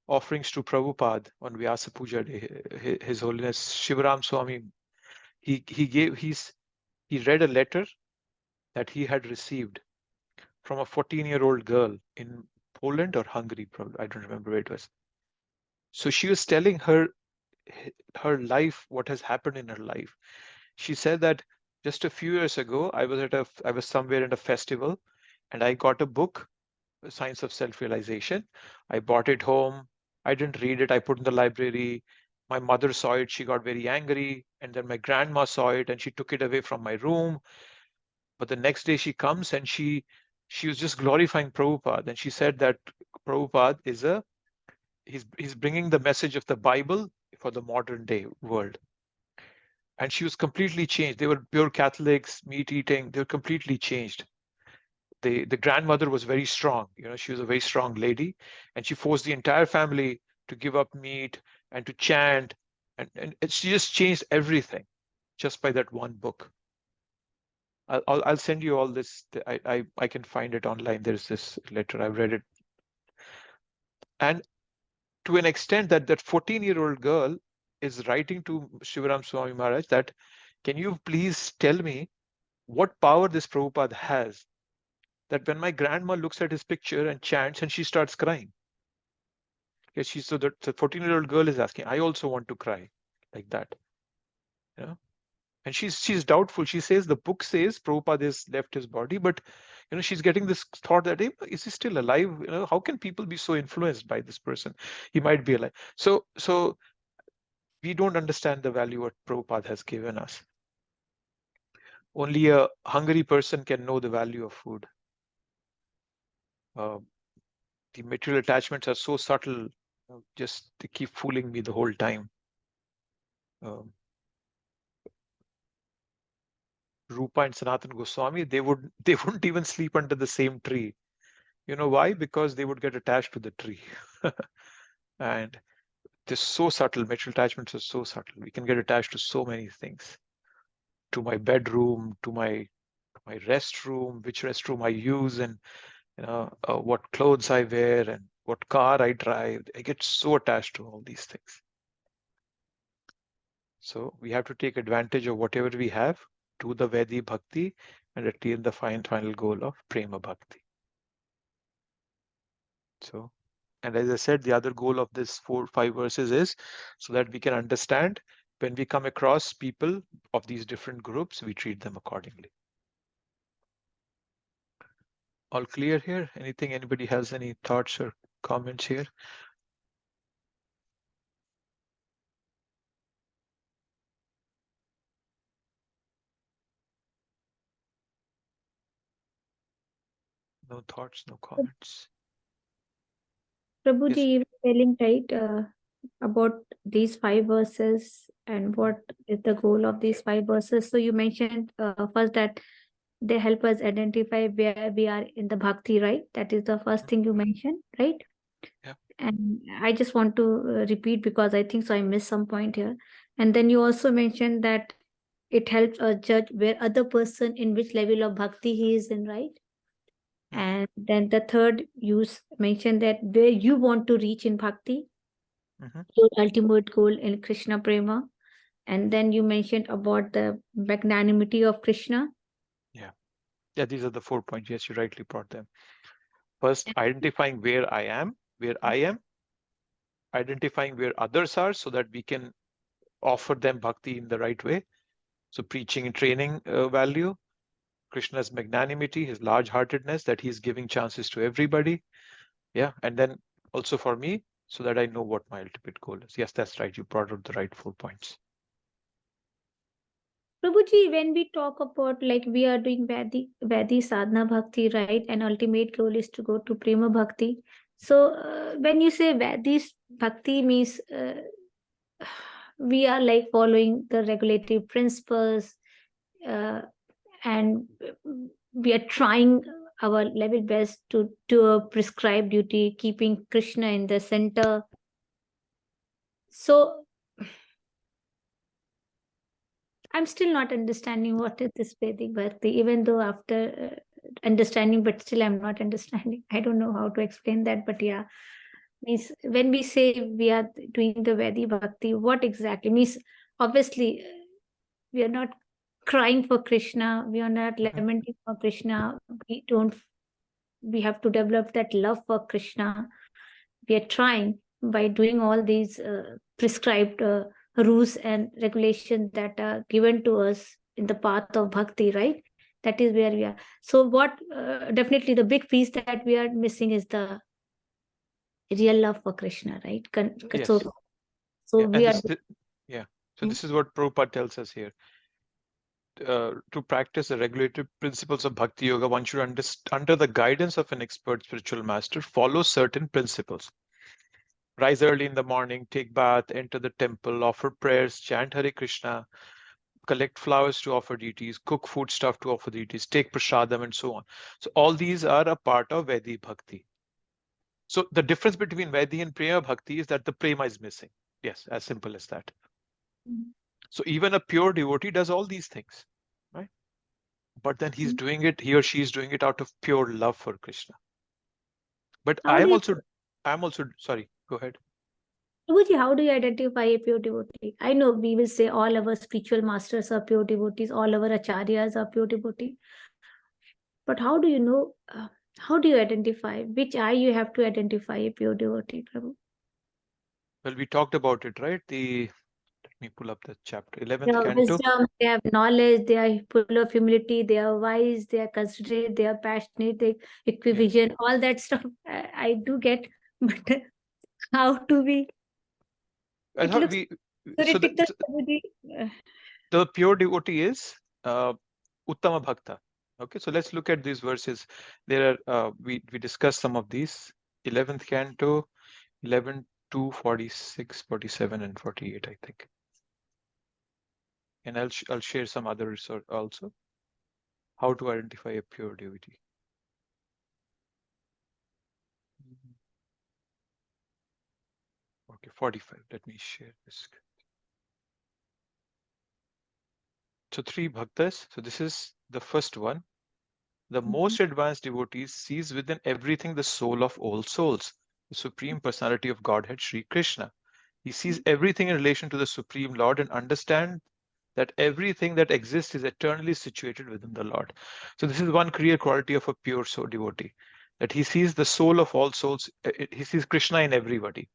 offerings to Prabhupada on Vyasa Puja Day, His Holiness Shivaram Swami, he read a letter that he had received from a 14-year-old girl in Poland or Hungary, probably. I don't remember where it was. So she was telling her life, what has happened in her life. She said that just a few years ago, I was somewhere in a festival, and I got a book, Science of Self-Realization. I brought it home. I didn't read it. I put it in the library. My mother saw it. She got very angry. And then my grandma saw it and she took it away from my room. But the next day she comes and she was just glorifying Prabhupada. And she said that Prabhupada is he's bringing the message of the Bible for the modern day world. And she was completely changed. They were pure Catholics, meat eating. They were completely changed. The grandmother was very strong. She was a very strong lady, and she forced the entire family to give up meat and to chant, and she just changed everything just by that one book. I'll send you all this. I can find it online. There's this letter. I've read it, and to an extent that 14-year-old girl is writing to Shivaram Swami Maharaj that, can you please tell me what power this Prabhupada has, that when my grandma looks at his picture and chants and she starts crying. Yes, so the 14-year-old girl is asking, I also want to cry like that. And she's doubtful. She says the book says Prabhupada has left his body, but she's getting this thought that, hey, is he still alive? How can people be so influenced by this person? He might be alive. So we don't understand the value what Prabhupada has given us. Only a hungry person can know the value of food. The material attachments are so subtle, just they keep fooling me the whole time. Rupa and Sanatana Goswami, they wouldn't even sleep under the same tree. You know why? Because they would get attached to the tree. And They're so subtle. Material attachments are so subtle. We can get attached to so many things. To my bedroom, to my restroom, which restroom I use, and what clothes I wear, and what car I drive. I get so attached to all these things. So we have to take advantage of whatever we have, do the Vaidhi Bhakti, and attain the final goal of Prema Bhakti. So, and as I said, the other goal of this 4-5 verses is so that we can understand when we come across people of these different groups, we treat them accordingly. All clear here? Anything, anybody has any thoughts or comments here? No thoughts, no comments. Prabhuji, Yes. you were telling, right, about these 5 verses and what is the goal of these 5 verses. So you mentioned first that they help us identify where we are in the bhakti, right? That is the first thing you mentioned, right? Yeah. And I just want to repeat because I think so I missed some point here. And then you also mentioned that it helps us judge where other person in which level of bhakti he is in, right? And then the third, you mentioned that where you want to reach in bhakti, your ultimate goal in Krishna Prema. And then you mentioned about the magnanimity of Krishna. Yeah, these are the 4 points. Yes, you rightly brought them. First, identifying where I am, identifying where others are so that we can offer them bhakti in the right way. So preaching and training value, Krishna's magnanimity, his large-heartedness, that he's giving chances to everybody. Yeah, and then also for me, so that I know what my ultimate goal is. Yes, that's right. You brought out the right 4 points. Prabhuji, when we talk about like we are doing Vaidhi sadhana bhakti, right? And ultimate goal is to go to Prema bhakti. So when you say Vaidhi bhakti means we are like following the regulative principles and we are trying our level best to do a prescribed duty, keeping Krishna in the center. So I'm still not understanding what is this Vedic Bhakti, even though after understanding, but still I'm not understanding. I don't know how to explain that, but yeah. Means when we say we are doing the Vedic Bhakti, what exactly means? Obviously, we are not crying for Krishna. We are not lamenting for Krishna. We have to develop that love for Krishna. We are trying by doing all these prescribed rules and regulations that are given to us in the path of bhakti, right? That is where we are. So what definitely the big piece that we are missing is the real love for Krishna, right? Yes. So Yeah, we are. So this is what Prabhupada tells us here. To practice the regulative principles of Bhakti Yoga, one should under the guidance of an expert spiritual master, follow certain principles. Rise early in the morning, take bath, enter the temple, offer prayers, chant Hare Krishna, collect flowers to offer deities, cook food stuff to offer deities, take prasadam, and so on. So all these are a part of Vaidhi Bhakti. So the difference between Vaidhi and Prema Bhakti is that the Prema is missing. Yes, as simple as that. So even a pure devotee does all these things, right? But then he's doing it, he or she is doing it out of pure love for Krishna. But I'm also, sorry, go ahead. Prabhuji, how do you identify a pure devotee? I know we will say all our spiritual masters are pure devotees, all our acharyas are pure devotees. But how do you know, how do you identify, which eye you have to identify a pure devotee, Prabhu? Well, we talked about it, right? Let me pull up the chapter, 11th They have canto. wisdom, they have knowledge, they are full of humility, they are wise, they are considerate, they are passionate, they equivision, all that stuff I do get. But how do we? It looks theoretical. The pure devotee is Uttama Bhakta. Okay, so let's look at these verses. There are we discussed some of these. 11th canto, 11 to 46, 47, and 48, I think. And I'll share some other research also. How to identify a pure devotee. Okay, 45. Let me share this. So 3 bhaktas. So this is the first one. The most advanced devotee sees within everything the soul of all souls, the Supreme Personality of Godhead, Sri Krishna. He sees everything in relation to the Supreme Lord and understands that everything that exists is eternally situated within the Lord. So this is one clear quality of a pure soul devotee, that he sees the soul of all souls. He sees Krishna in everybody.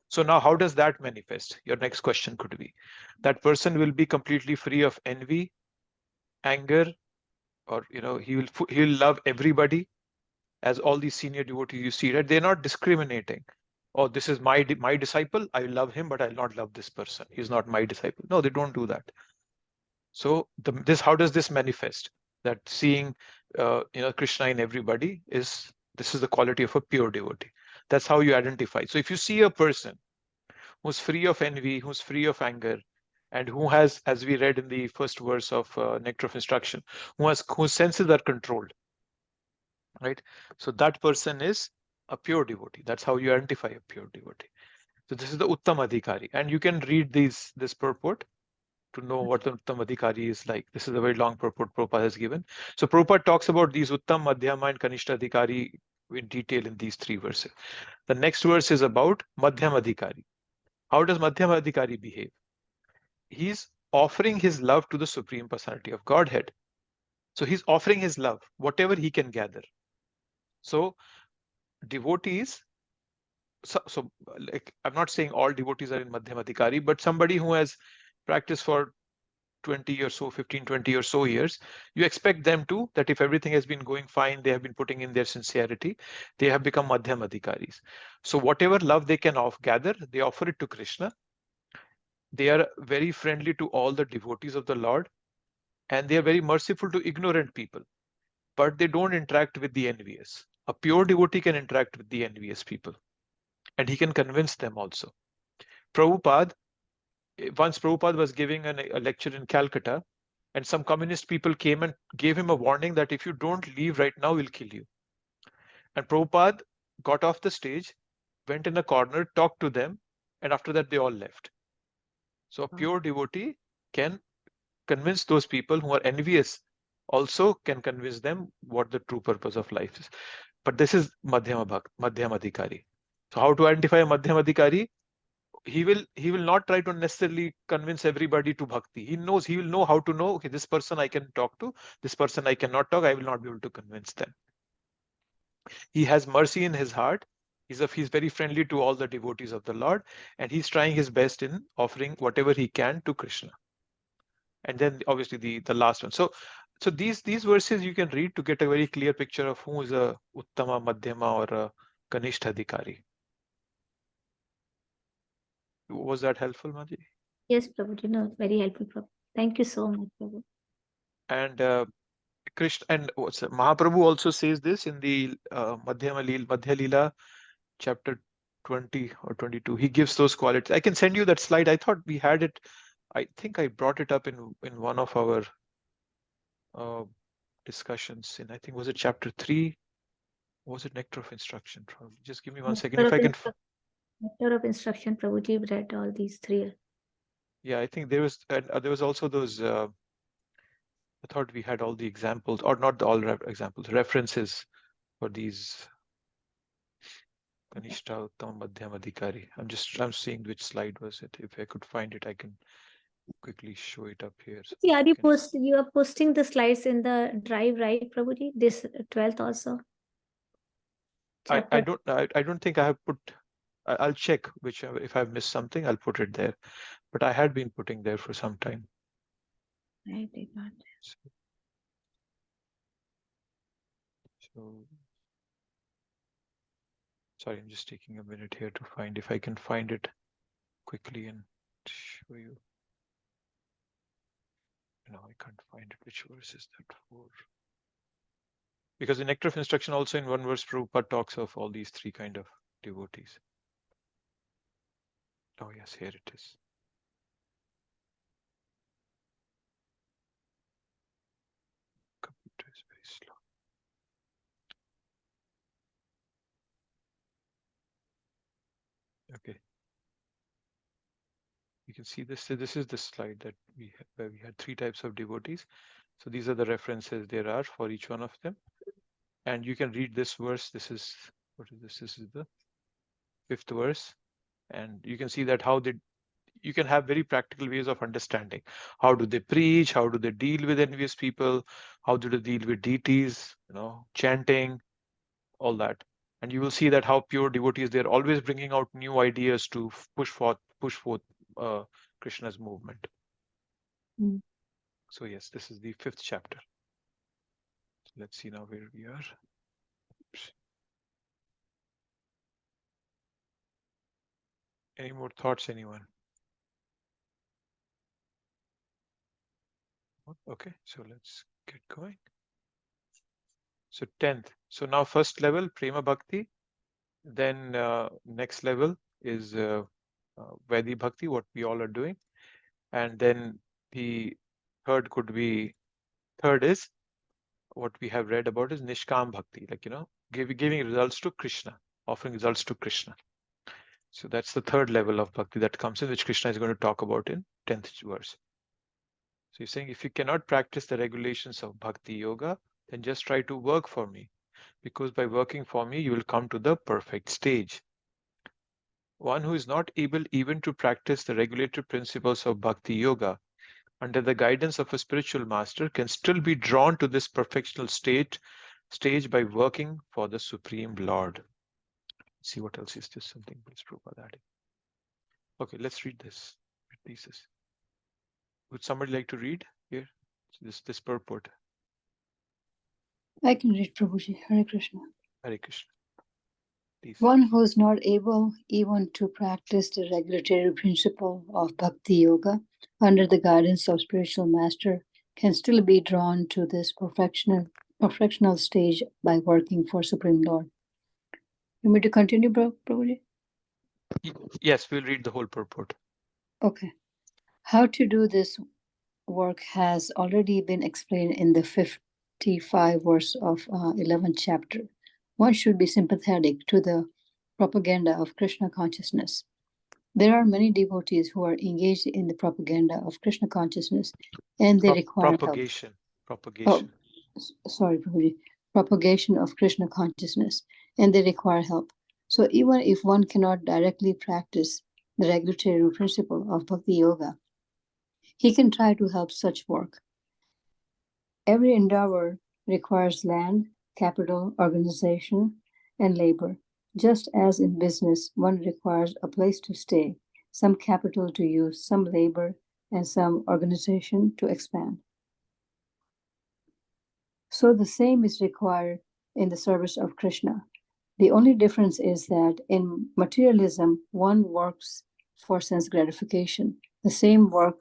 So now how does that manifest? Your next question could be, that person will be completely free of envy, anger, or he'll love everybody, as all these senior devotees you see, right? They're not discriminating. Oh, this is my disciple, I love him, but I'll not love this person, he's not my disciple. No, they don't do that. So how does this manifest? That seeing Krishna in everybody is the quality of a pure devotee. That's how you identify. So if you see a person who's free of envy, who's free of anger, and who has, as we read in the first verse of Nectar of Instruction, whose senses are controlled, right? So that person is a pure devotee. That's how you identify a pure devotee. So this is the Uttam Adhikari, and you can read this purport to know what the Uttam Adhikari is like. This is a very long purport Prabhupada has given. So Prabhupada talks about these Uttam, Madhyama, and Kanishta Adhikari in detail in these 3 verses. The next verse is about Madhyam Adhikari. How does Madhyam Adhikari behave? He's offering his love to the Supreme Personality of Godhead. So he's offering his love, whatever he can gather. So devotees, so like, I'm not saying all devotees are in Madhyam Adhikari, but somebody who has practiced for 20 or so, 15, 20 or so years, you expect them to, that if everything has been going fine, they have been putting in their sincerity, they have become Madhyam Adhikaris. So whatever love they can gather, they offer it to Krishna. They are very friendly to all the devotees of the Lord, and they are very merciful to ignorant people, but they don't interact with the envious. A pure devotee can interact with the envious people, and he can convince them also. Prabhupada, once Prabhupada was giving a lecture in Calcutta, and some communist people came and gave him a warning that if you don't leave right now, we'll kill you. And Prabhupada got off the stage, went in a corner, talked to them, and after that, they all left. So a pure devotee can convince those people who are envious, also can convince them what the true purpose of life is. But this is Madhyam Adhikari. So how to identify a Madhyam Adhikari? He will not try to necessarily convince everybody to bhakti. He will know how to know, okay, this person I can talk to, this person I cannot talk, I will not be able to convince them. He has mercy in his heart. He's very friendly to all the devotees of the Lord, and he's trying his best in offering whatever he can to Krishna. And then obviously the last one. So these verses you can read to get a very clear picture of who is a Uttama, Madhyama, or a Kanishta Adhikari. Was that helpful, Maji? Yes, Prabhuji, no, very helpful, Prabhu. Thank you so much, Prabhu. And Krishna, and Mahaprabhu also says this in the Madhya Lila, chapter 20 or 22. He gives those qualities. I can send you that slide. I thought we had it. I think I brought it up in one of our discussions in, I think, was it chapter 3? Was it Nectar of Instruction? Just give me one second. If I can. Nectar of Instruction, Prabhuji read all these 3. Yeah, I think there was also those. I thought we had all the examples, or not all examples, references for these Kanishta, Uttam, Madhyam, Adhikari. I'm seeing which slide was it. If I could find it, I can quickly show it up here. So See, you are posting the slides in the drive, right, Prabhuji? This 12th also. I don't think I have put. I'll check if I've missed something, I'll put it there. But I had been putting there for some time. I did not. So sorry, I'm just taking a minute here to find, if I can find it quickly and show you. No, I can't find it. Which verse is that for? Because the Nectar of Instruction also in one verse, Prabhupada talks of all these 3 kind of devotees. Oh yes, here it is. Computer is very slow. Okay. You can see this. So this is the slide that where we had 3 types of devotees. So these are the references there are for each one of them. And you can read this verse. This is, what is this? This is the 5th verse. And you can see that you can have very practical ways of understanding. How do they preach? How do they deal with envious people? How do they deal with deities? Chanting, all that. And you will see that how pure devotees, they're always bringing out new ideas to push forth Krishna's movement. Mm. So yes, this is the 5th chapter. So let's see now where we are. Oops. Any more thoughts, anyone? Okay, so let's get going. So 10th. So now first level, Prema Bhakti. Then next level is Vaidhi Bhakti, what we all are doing. And then the third is what we have read about is Nishkam Bhakti, like, giving results to Krishna, offering results to Krishna. So that's the third level of Bhakti that comes in, which Krishna is going to talk about in 10th verse. So he's saying, if you cannot practice the regulations of Bhakti Yoga, then just try to work for me, because by working for me, you will come to the perfect stage. One who is not able even to practice the regulated principles of Bhakti Yoga under the guidance of a spiritual master can still be drawn to this perfectional stage by working for the Supreme Lord. Let's see what else is this, something else Prabhupada adding. Okay, let's read this thesis. Would somebody like to read here this purport? I can read, Prabhuji. Hare Krishna. Hare Krishna. Please. One who is not able even to practice the regulatory principle of Bhakti Yoga under the guidance of spiritual master can still be drawn to this perfectional stage by working for Supreme Lord. You want me to continue, Prabhuji? Yes, we'll read the whole purport. Okay. How to do this work has already been explained in the 55 verse of 11th chapter. One should be sympathetic to the propaganda of Krishna consciousness. There are many devotees who are engaged in the propaganda of Krishna consciousness, and they require propagation. help. Propagation of Krishna consciousness, and they require help. So even if one cannot directly practice the regulatory principle of Bhakti Yoga, he can try to help such work. Every endeavor requires land, capital, organization, and labor. Just as in business, one requires a place to stay, some capital to use, some labor, and some organization to expand. So the same is required in the service of Krishna. The only difference is that in materialism, one works for sense gratification. The same work,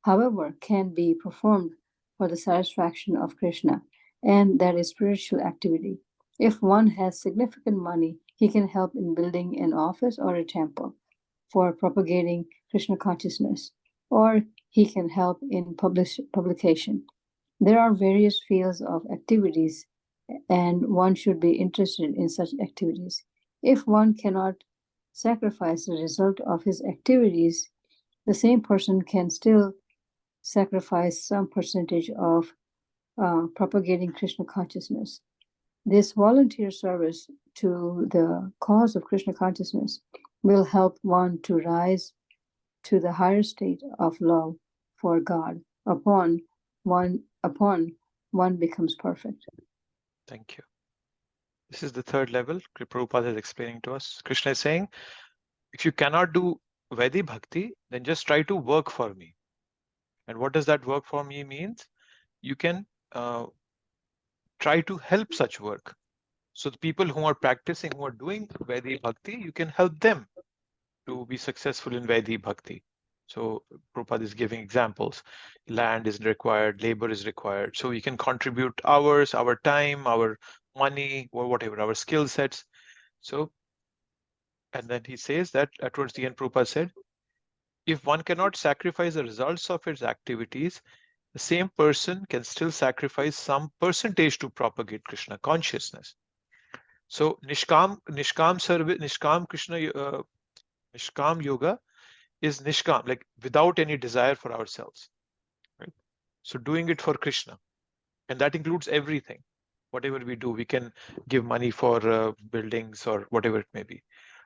however, can be performed for the satisfaction of Krishna, and that is spiritual activity. If one has significant money, he can help in building an office or a temple for propagating Krishna consciousness, or he can help in publication. There are various fields of activities, and one should be interested in such activities. If one cannot sacrifice the result of his activities, the same person can still sacrifice some percentage of propagating Krishna consciousness. This volunteer service to the cause of Krishna consciousness will help one to rise to the higher state of love for God upon one becomes perfect. Thank you. This is the third level Prabhupada is explaining to us. Krishna is saying, if you cannot do Vaidhi Bhakti, then just try to work for me. And what does that work for me means? You can try to help such work. So the people who are practicing, who are doing Vaidhi Bhakti, you can help them to be successful in Vaidhi Bhakti. So Prabhupada is giving examples. Land is required, labor is required. So you can contribute hours, our time, our money, or whatever, our skill sets. So, and then he says that towards the end, Prabhupada said, if one cannot sacrifice the results of his activities, the same person can still sacrifice some percentage to propagate Krishna consciousness. So Nishkam service, Nishkam Krishna, Nishkam Yoga is nishkam, like without any desire for ourselves, right? So doing it for Krishna, and that includes everything. Whatever we do, we can give money for buildings or whatever it may be.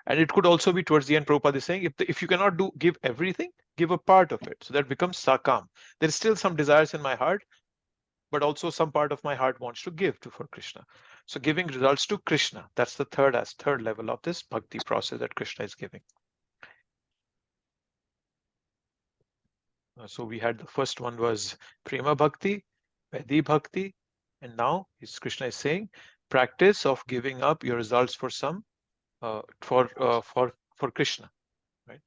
And it could also be towards the end, Prabhupada is saying, if you cannot give everything, give a part of it. So that becomes sakam. There's still some desires in my heart, but also some part of my heart wants to give for Krishna. So giving results to Krishna, that's the third level of this bhakti process that Krishna is giving. So we had the first one was prema bhakti, Vaidhi bhakti, and now Krishna is saying practice of giving up your results for some for Krishna, right?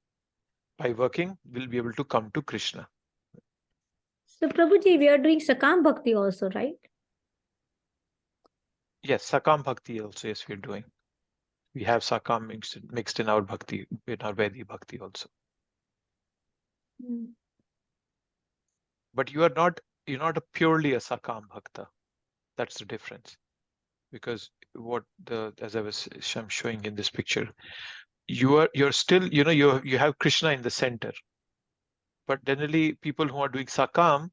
By working, we'll be able to come to Krishna. So Prabhuji, we are doing Sakam Bhakti also, right? Yes, Sakam Bhakti also, yes, we're doing. We have Sakam mixed in our Bhakti, in our Vaidhi Bhakti also. But you're not a purely a Sakam Bhakta. That's the difference. Because as I was showing in this picture, you're still, you have Krishna in the center. But generally, people who are doing Sakam,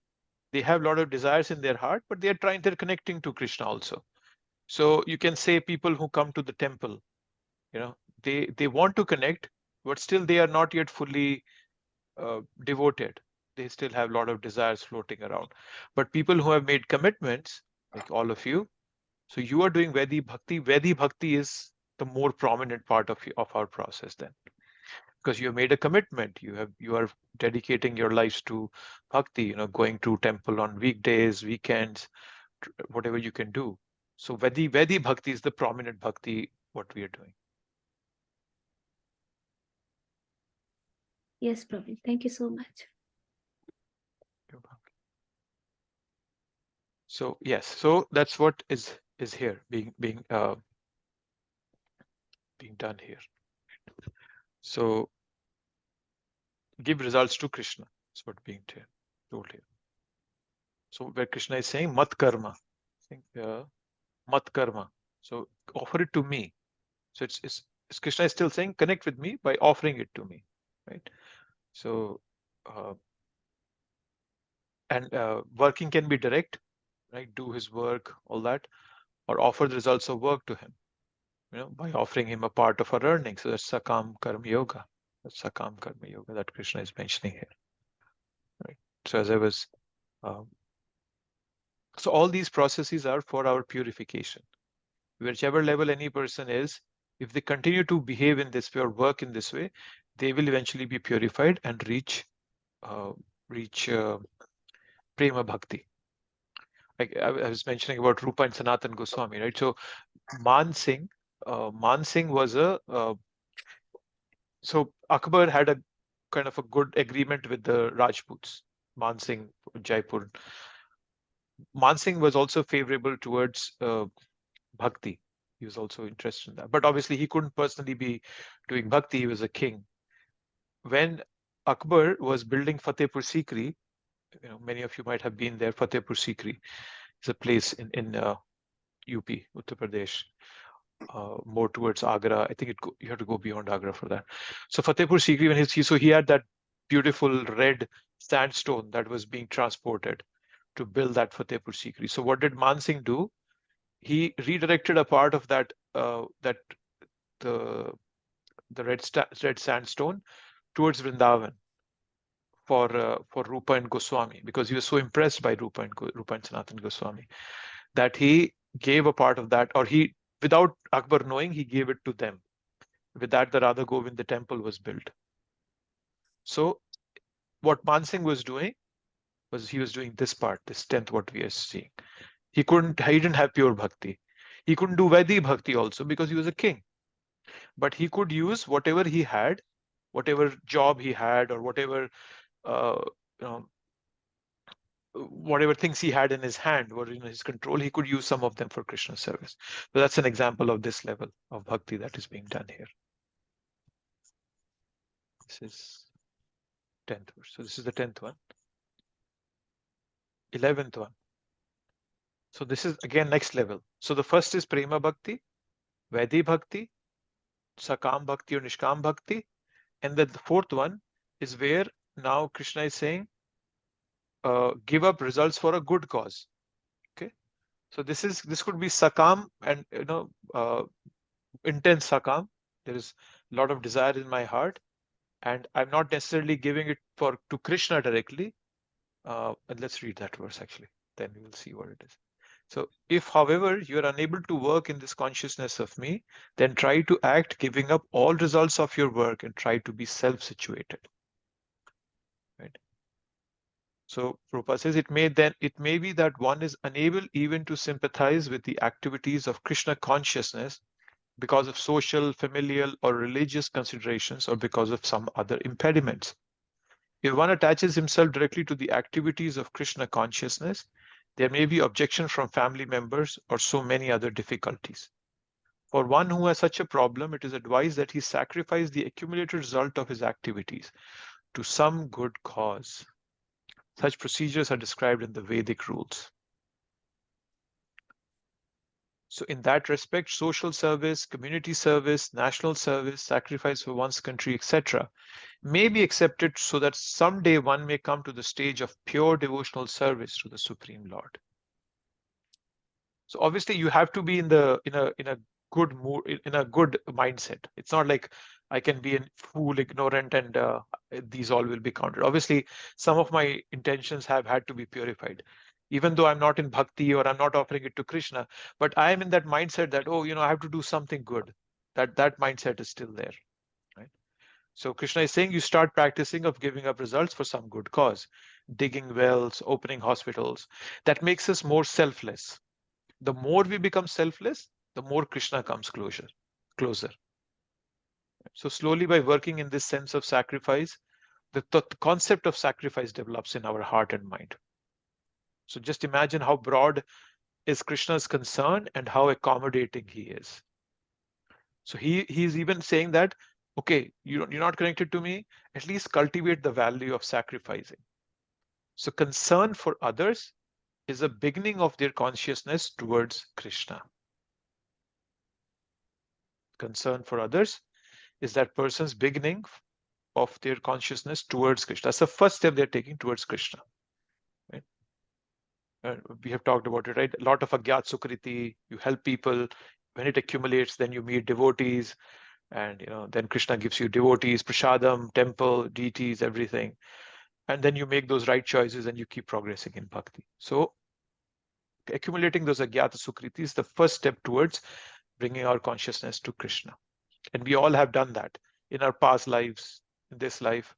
they have a lot of desires in their heart, but they're connecting to Krishna also. So you can say people who come to the temple, they want to connect, but still they are not yet fully devoted. They still have a lot of desires floating around. But people who have made commitments, like all of you, so you are doing Vaidhi Bhakti. Vaidhi Bhakti is the more prominent part of our process then. Because you have made a commitment, you are dedicating your lives to bhakti, going to temple on weekdays, weekends, whatever you can do. So Vaidhi bhakti is the prominent bhakti what we are doing. Yes, Prabhu. Thank you so much. So yes, so that's what is here being done here. So give results to Krishna. That's what being told here. So where Krishna is saying mat karma, mat karma. So offer it to me. So it's Krishna is still saying connect with me by offering it to me, right? So and working can be direct, right? Do his work, all that, or offer the results of work to him, by offering him a part of our earnings. So that's Sakam Karma Yoga. That's Sakam Karma Yoga that Krishna is mentioning here, right? So as I was, so all these processes are for our purification. Whichever level any person is, if they continue to behave in this way or work in this way, they will eventually be purified and reach prema bhakti. Like I was mentioning about Rupa and Sanatan Goswami, right? So Man Singh was so Akbar had a kind of a good agreement with the Rajputs. Man Singh, Jaipur. Man Singh was also favorable towards bhakti. He was also interested in that. But obviously he couldn't personally be doing bhakti. He was a king. When Akbar was building Fatehpur Sikri, many of you might have been there. Fatehpur Sikri is a place in UP, Uttar Pradesh, more towards Agra. I think you have to go beyond Agra for that. So Fatehpur Sikri, when he had that beautiful red sandstone that was being transported to build that Fatehpur Sikri. So what did Man Singh do? He redirected a part of that the red sandstone towards Vrindavan for Rupa and Goswami, because he was so impressed by Rupa and Sanatan Goswami that he gave a part of that, or he, without Akbar knowing, he gave it to them. With that, the Radha Govind, the temple was built. So what Man Singh was doing was he was doing this part, this 10th, what we are seeing. He didn't have pure bhakti. He couldn't do Vaidhi bhakti also because he was a king. But he could use whatever he had, whatever job he had, or whatever whatever things he had in his hand were in his control, he could use some of them for Krishna service. So that's an example of this level of bhakti that is being done here. This is 10th verse. So this is the 10th one. 11th one. So this is again next level. So the first is prema bhakti, Vaidhi bhakti, Sakam bhakti or Nishkam bhakti, and then the fourth one is where now Krishna is saying, give up results for a good cause. Okay, so this could be sakam, and intense sakam. There is a lot of desire in my heart, and I'm not necessarily giving it to Krishna directly. And let's read that verse actually, then we will see what it is. So if, however, you are unable to work in this consciousness of me, then try to act giving up all results of your work and try to be self-situated. Right? So Prabhupada says it may be that one is unable even to sympathize with the activities of Krishna consciousness because of social, familial, or religious considerations, or because of some other impediments. If one attaches himself directly to the activities of Krishna consciousness, there may be objection from family members or so many other difficulties. For one who has such a problem, it is advised that he sacrifice the accumulated result of his activities to some good cause. Such procedures are described in the Vedic rules. So in that respect, social service, community service, national service, sacrifice for one's country, etc., may be accepted so that someday one may come to the stage of pure devotional service to the Supreme Lord. So obviously you have to be in a good mood, in a good mindset. It's not like I can be a fool, ignorant, and these all will be counted. Obviously, some of my intentions have had to be purified, even though I'm not in bhakti or I'm not offering it to Krishna, but I am in that mindset that, oh, I have to do something good. That mindset is still there. Right? So Krishna is saying you start practicing of giving up results for some good cause, digging wells, opening hospitals. That makes us more selfless. The more we become selfless, the more Krishna comes closer. So slowly, by working in this sense of sacrifice, the concept of sacrifice develops in our heart and mind. So just imagine how broad is Krishna's concern and how accommodating he is. So he's even saying that, okay, you're not connected to me, at least cultivate the value of sacrificing. So concern for others is a beginning of their consciousness towards Krishna. Concern for others is that person's beginning of their consciousness towards Krishna. That's the first step they're taking towards Krishna. Right? We have talked about it, right? A lot of agyat sukriti, you help people. When it accumulates, then you meet devotees, and then Krishna gives you devotees, prasadam, temple, deities, everything. And then you make those right choices and you keep progressing in bhakti. So accumulating those agyata sukriti is the first step towards bringing our consciousness to Krishna. And we all have done that in our past lives, in this life.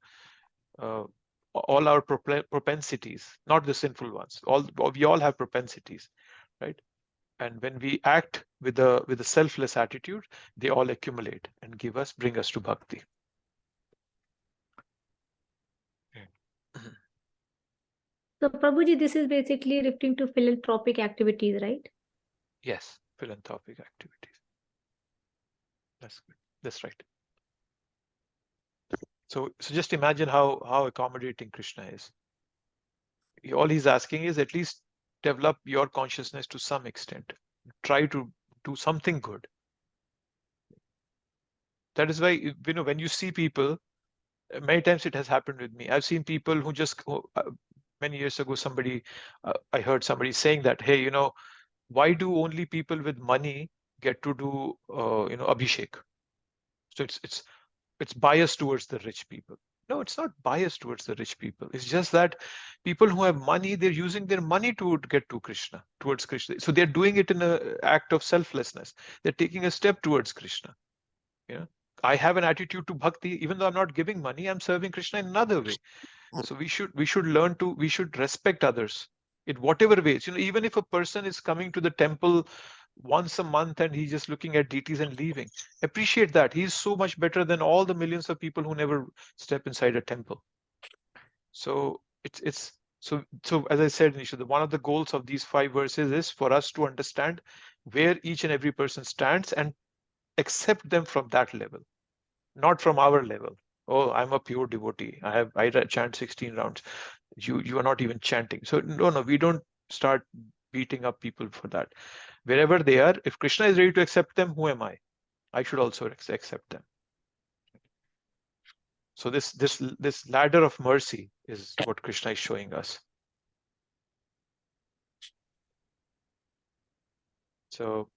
All our propensities, not the sinful ones, we all have propensities, right? And when we act with a selfless attitude, they all accumulate and bring us to bhakti. So Prabhuji, this is basically referring to philanthropic activities, right? Yes, philanthropic activities. That's good. That's right. So just imagine how accommodating Krishna is. All he's asking is at least develop your consciousness to some extent. Try to do something good. That is why, when you see people, many times it has happened with me. I've seen people who just, many years ago, I heard somebody saying that, hey, why do only people with money get to do, Abhishek? So it's biased towards the rich people. No, it's not biased towards the rich people. It's just that people who have money, they're using their money to get to Krishna, towards Krishna. So they're doing it in an act of selflessness. They're taking a step towards Krishna. I have an attitude to bhakti, even though I'm not giving money, I'm serving Krishna in another way. So we should respect others in whatever ways. Even if a person is coming to the temple once a month and he's just looking at deities and leaving, appreciate that. He's so much better than all the millions of people who never step inside a temple. So so as I said, Nisha, one of the goals of these 5 verses is for us to understand where each and every person stands and accept them from that level, not from our level. Oh, I'm a pure devotee. I chant 16 rounds. You are not even chanting. So no, we don't start beating up people for that. Wherever they are, if Krishna is ready to accept them, who am I? I should also accept them. So this ladder of mercy is what Krishna is showing us. So,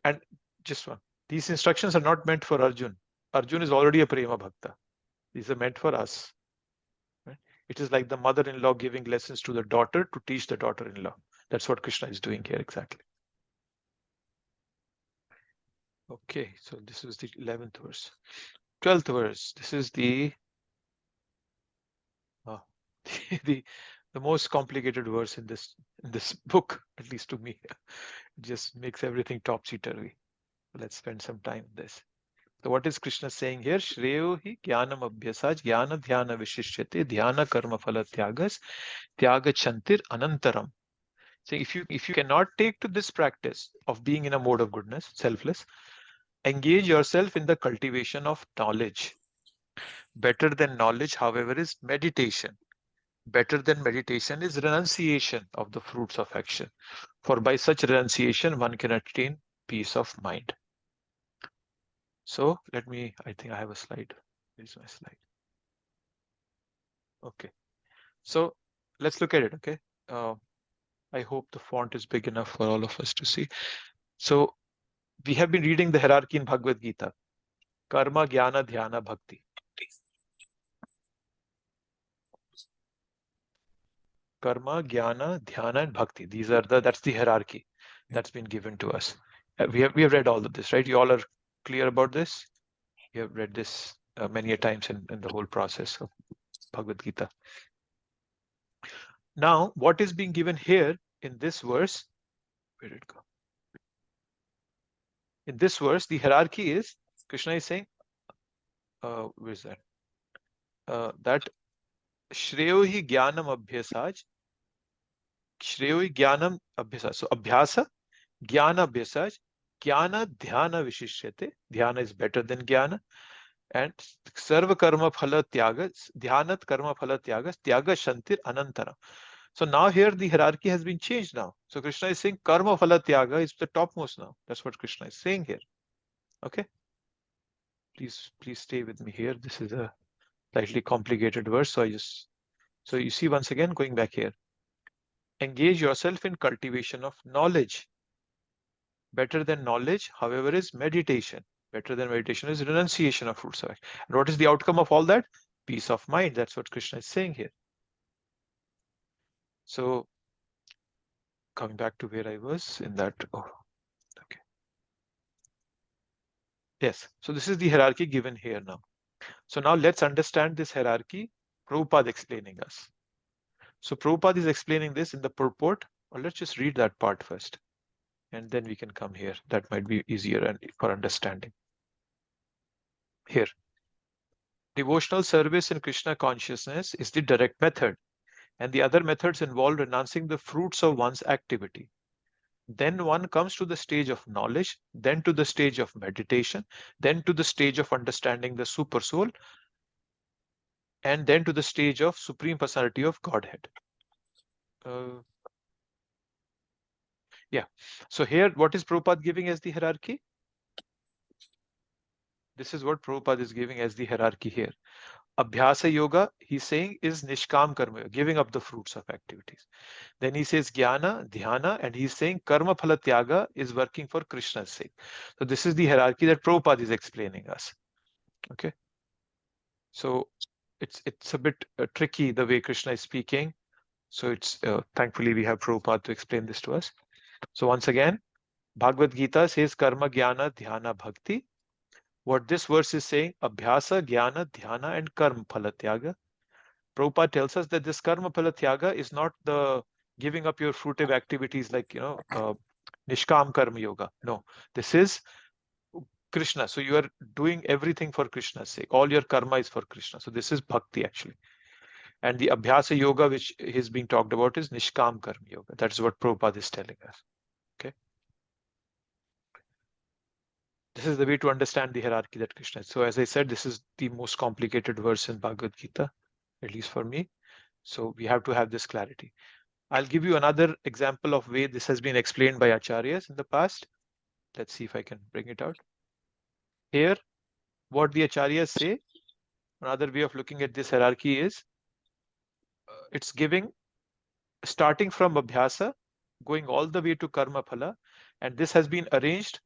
and just one, these instructions are not meant for Arjun. Arjun is already a Prema Bhakta. These are meant for us. Right? It is like the mother-in-law giving lessons to the daughter to teach the daughter-in-law. That's what Krishna is doing here exactly. Okay, so this is the 11th verse. 12th verse. This is the the most complicated verse in this book, at least to me. It just makes everything topsy-turvy. Let's spend some time on this. So what is Krishna saying here? Shreyo hi jnanam abhyasaj jnana dhyana vishishyate dhyana karma phala tyagas tyaga chantir anantaram. So if you cannot take to this practice of being in a mode of goodness, selfless, engage yourself in the cultivation of knowledge. Better than knowledge, however, is meditation. Better than meditation is renunciation of the fruits of action. For by such renunciation, one can attain peace of mind. So let me, I think I have a slide. Here's my slide. Okay. So let's look at it. Okay. I hope the font is big enough for all of us to see. So we have been reading the hierarchy in Bhagavad Gita. Karma, Jnana, Dhyana, Bhakti. Karma, Jnana, Dhyana, and Bhakti. That's the hierarchy that's been given to us. We have read all of this, right? You all are clear about this? You have read this many a times in the whole process of Bhagavad Gita. Now, what is being given here in this verse? Where did it go? In this verse, the hierarchy is, Krishna is saying, where is that? That Shreyo hi jnanam abhyasaj. Shreyo hi jnanam abhyasaj. So abhyasa, jnana abhyasaj, jnana dhyana vishishyate. Dhyana is better than jnana. And sarva karma phala tyagas, dhyanat karma phala tyagas, tyaga shantir anantara. So now here the hierarchy has been changed now. So Krishna is saying karma phala tyaga is the topmost now. That's what Krishna is saying here. Okay. Please stay with me here. This is a slightly complicated verse. So you see once again, going back here. Engage yourself in cultivation of knowledge. Better than knowledge, however, is meditation. Better than meditation is renunciation of fruits of action. And what is the outcome of all that? Peace of mind. That's what Krishna is saying here. So coming back to where I was in that. Oh, okay. Yes. So this is the hierarchy given here now. So now let's understand this hierarchy. Prabhupada explaining us. So Prabhupada is explaining this in the purport. Or let's just read that part first. And then we can come here. That might be easier and for understanding. Here. Devotional service in Krishna consciousness is the direct method. And the other methods involve renouncing the fruits of one's activity. Then one comes to the stage of knowledge, then to the stage of meditation, then to the stage of understanding the super soul, and then to the stage of Supreme Personality of Godhead. Yeah. So here, what is Prabhupada giving as the hierarchy? This is what Prabhupada is giving as the hierarchy here. Abhyasa yoga, he's saying, is nishkam karma, giving up the fruits of activities. Then he says jnana, dhyana, and he's saying karma phala tyaga is working for Krishna's sake. So this is the hierarchy that Prabhupada is explaining us. Okay. So it's a bit tricky the way Krishna is speaking. So it's thankfully we have Prabhupada to explain this to us. So once again, Bhagavad Gita says karma, jnana, dhyana, bhakti. What this verse is saying, abhyasa, jnana, dhyana, and karma phala tyaga. Prabhupada tells us that this karma phala tyaga is not the giving up your fruitive activities like, nishkam karma yoga. No, this is Krishna. So you are doing everything for Krishna's sake. All your karma is for Krishna. So this is bhakti actually. And the abhyasa yoga which is being talked about is nishkam karma yoga. That's what Prabhupada is telling us. Okay. This is the way to understand the hierarchy that Krishna is. So as I said, this is the most complicated verse in Bhagavad Gita, at least for me. So we have to have this clarity. I'll give you another example of way this has been explained by acharyas in the past. Let's see if I can bring it out. Here, what the acharyas say, Another way of looking at this hierarchy is it's giving, starting from Abhyasa, going all the way to Karma Phala, and this has been arranged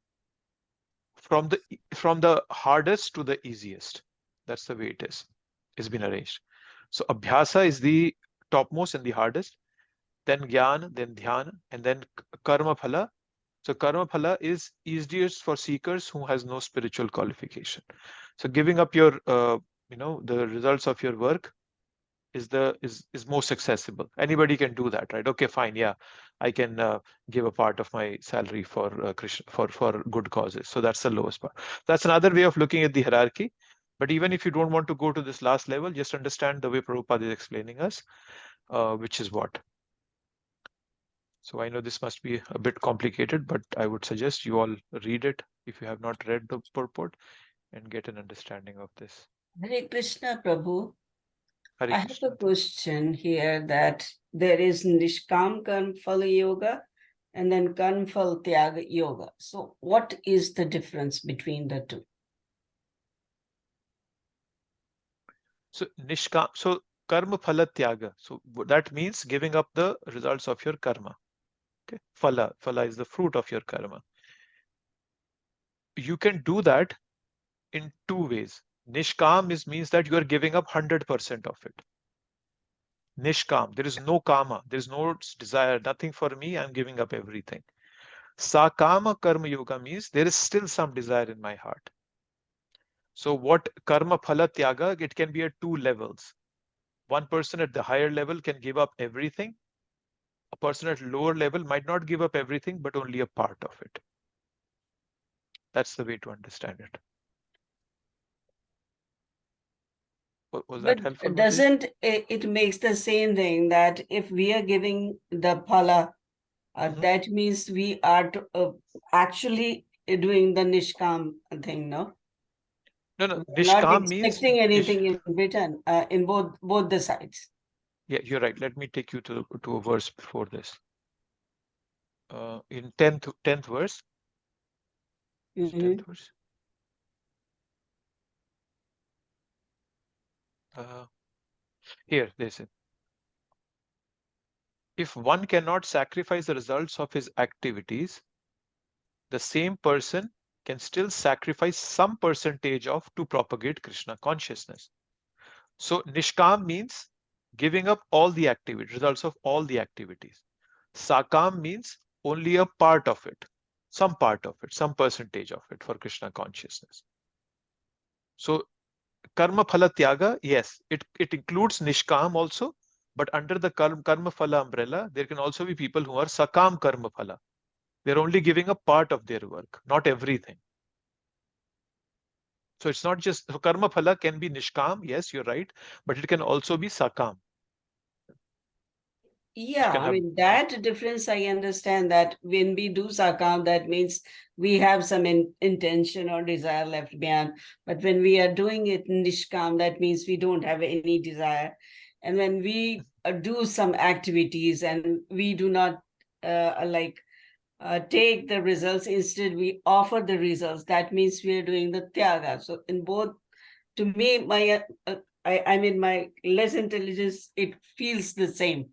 from the hardest to the easiest. That's the way it is. It's been arranged. So Abhyasa is the topmost and the hardest, then Gyan, then Dhyan, and then Karma Phala. So Karma Phala is easiest for seekers who has no spiritual qualification. So giving up your, the results of your work is most accessible. Anybody can do that, right? Okay, fine, yeah, I can give a part of my salary for Krishna, for good causes. So that's the lowest part. That's another way of looking at the hierarchy. But even if you don't want to go to this last level, just understand the way Prabhupada is explaining us, which is what. So I know this must be a bit complicated, but I would suggest you all read it if you have not read the purport and get an understanding of this. Hare Krishna, Prabhu. Hare I have Krishna. a question here that there is Nishkam Karma Phala Yoga and then Karma Phala Tyaga Yoga. So what is the difference between the two? So Nishkam, so Karma Phala Tyaga. So that means giving up the results of your karma. Okay. Phala is the fruit of your karma. You can do that in two ways. Nishkam means that you are giving up 100% of it. Nishkam, there is no kama, there is no desire, nothing for me, I'm giving up everything. Sakama Karma Yoga means there is still some desire in my heart. So what Karma Phala Tyaga, it can be at two levels. One person at the higher level can give up everything. A person at lower level might not give up everything, but only a part of it. That's the way to understand it. Was that helpful? Doesn't it makes the same thing that if we are giving the phala, that means we are actually doing the nishkam thing, no? No, We're nishkam not means expecting anything in return in both the sides. Yeah, you're right. Let me take you to a verse before this. In 10th verse. 10th verse. Here, they say, if one cannot sacrifice the results of his activities, the same person can still sacrifice some percentage of to propagate Krishna consciousness. So Nishkam means giving up all the activity, results of all the activities. Sakam means only a part of it, some part of it, some percentage of it for Krishna consciousness. So Karma Phala Tyaga, yes, it includes Nishkam also, but under the Karma Phala umbrella, there can also be people who are Sakam Karma Phala. They're only giving a part of their work, not everything. So it's not just Karma Phala can be Nishkam, yes, you're right, but it can also be Sakam. Yeah, I mean, that difference, I understand that when we do sakam, that means we have some intention or desire left behind. But when we are doing it nishkam, that means we don't have any desire. And when we do some activities and we do not take the results, instead we offer the results, that means we are doing the tyaga. So in both, to me, my less intelligence, it feels the same.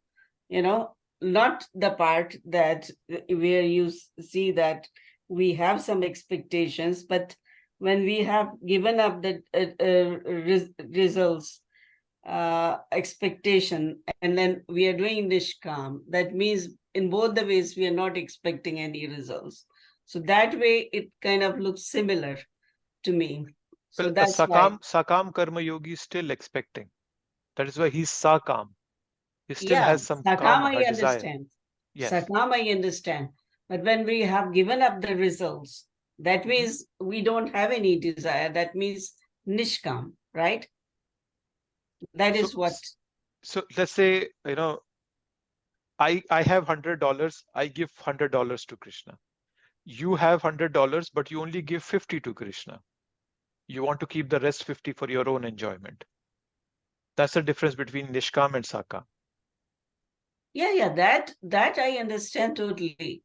Not the part that where you see that we have some expectations, but when we have given up the results expectation, and then we are doing nishkam, that means in both the ways we are not expecting any results. So that way it kind of looks similar to me. So well, that's Sakam Karma Yogi is still expecting. That is why he's Sakam. He still has some Sakam, kama, I desire. understand. Yes. Sakam, I understand. But when we have given up the results, that means we don't have any desire. That means nishkam, right? That is what. So let's say, I have $100. I give $100 to Krishna. You have $100, but you only give 50 to Krishna. You want to keep the rest 50 for your own enjoyment. That's the difference between Nishkam and Sakam. Yeah, that I understand totally.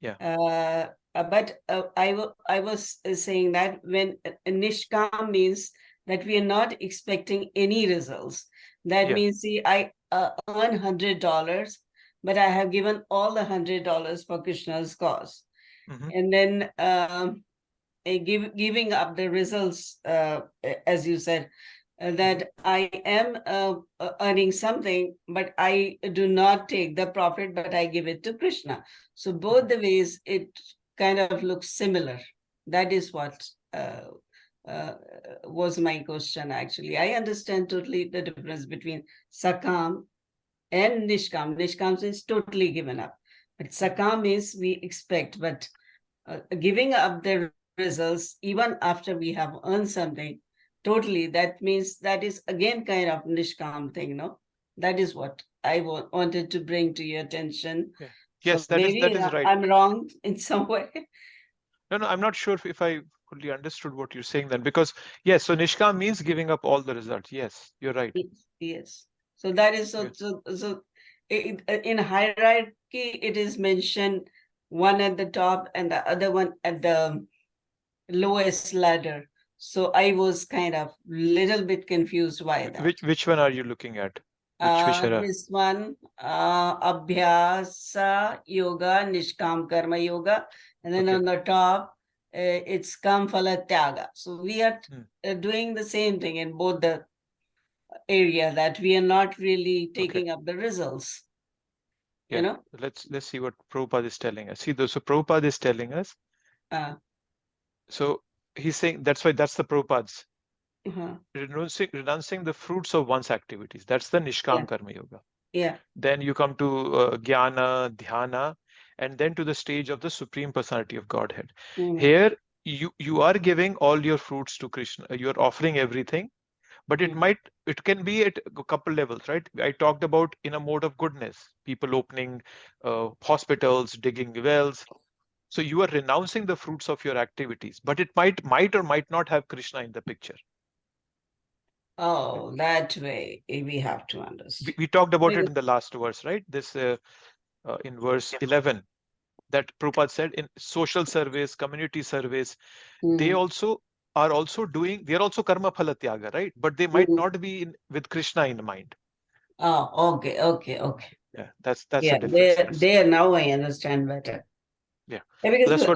Yeah. But I was saying that when nishkam means that we are not expecting any results. That Yeah. means, see, I earn $100, but I have given all the $100 for Krishna's cause. Mhm. And then giving up the results, as you said, that I am earning something, but I do not take the profit, but I give it to Krishna. So both the ways, it kind of looks similar. That is what was my question, actually. I understand totally the difference between Sakam and Nishkam. Nishkam is totally given up. But Sakam is we expect, but giving up the results even after we have earned something, totally, that means that is again kind of Nishkam thing, no? That is what I wanted to bring to your attention. Yeah. So Yes, that maybe is right. I'm wrong in some way. No, I'm not sure if I fully understood what you're saying then, because yes, so Nishkam means giving up all the results. Yes, you're right. Yes. So that is so. Yes. So in hierarchy, it is mentioned one at the top and the other one at the lowest ladder. So I was kind of little bit confused why that. Which one are you looking at? Which This one, Abhyasa Yoga, Nishkam Karma Yoga, and then Okay. on the top, it's Kam Phala Tyaga. So we are doing the same thing in both the area, that we are not really taking up the results. Yeah. You know. Let's see what Prabhupada is telling us. See, so Prabhupada is telling us. So he's saying that's why that's the Prabhupada's renouncing the fruits of one's activities. That's the Nishkam Karma Yoga. Yeah. Then you come to Jnana, Dhyana, and then to the stage of the Supreme Personality of Godhead. Here, you are giving all your fruits to Krishna. You're offering everything, but it can be at a couple levels, right? I talked about in a mode of goodness, people opening hospitals, digging wells. So you are renouncing the fruits of your activities, but it might or might not have Krishna in the picture. Oh, that way we have to understand. We talked about it in the last verse, right? This in verse 11, that Prabhupada said in social service, community service, they are also karma phala tyaga, right? But they might not be with Krishna in mind. Oh, okay. Yeah, that's the difference. There now I understand better. Yeah, because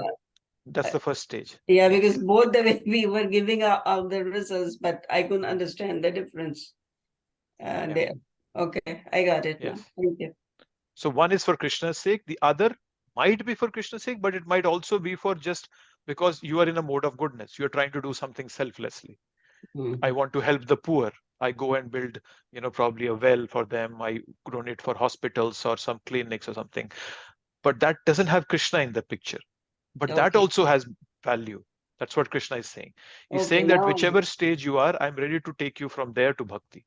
that's the first stage. Yeah, because both the way we were giving out the results, but I couldn't understand the difference there. Okay, I got it now. Thank you. So one is for Krishna's sake, the other might be for Krishna's sake, but it might also be for just because you are in a mode of goodness. You're trying to do something selflessly. I want to help the poor. I go and build, probably a well for them. I donate for hospitals or some clinics or something. But that doesn't have Krishna in the picture. But that also has value. That's what Krishna is saying. He's saying that whichever stage you are, I'm ready to take you from there to bhakti.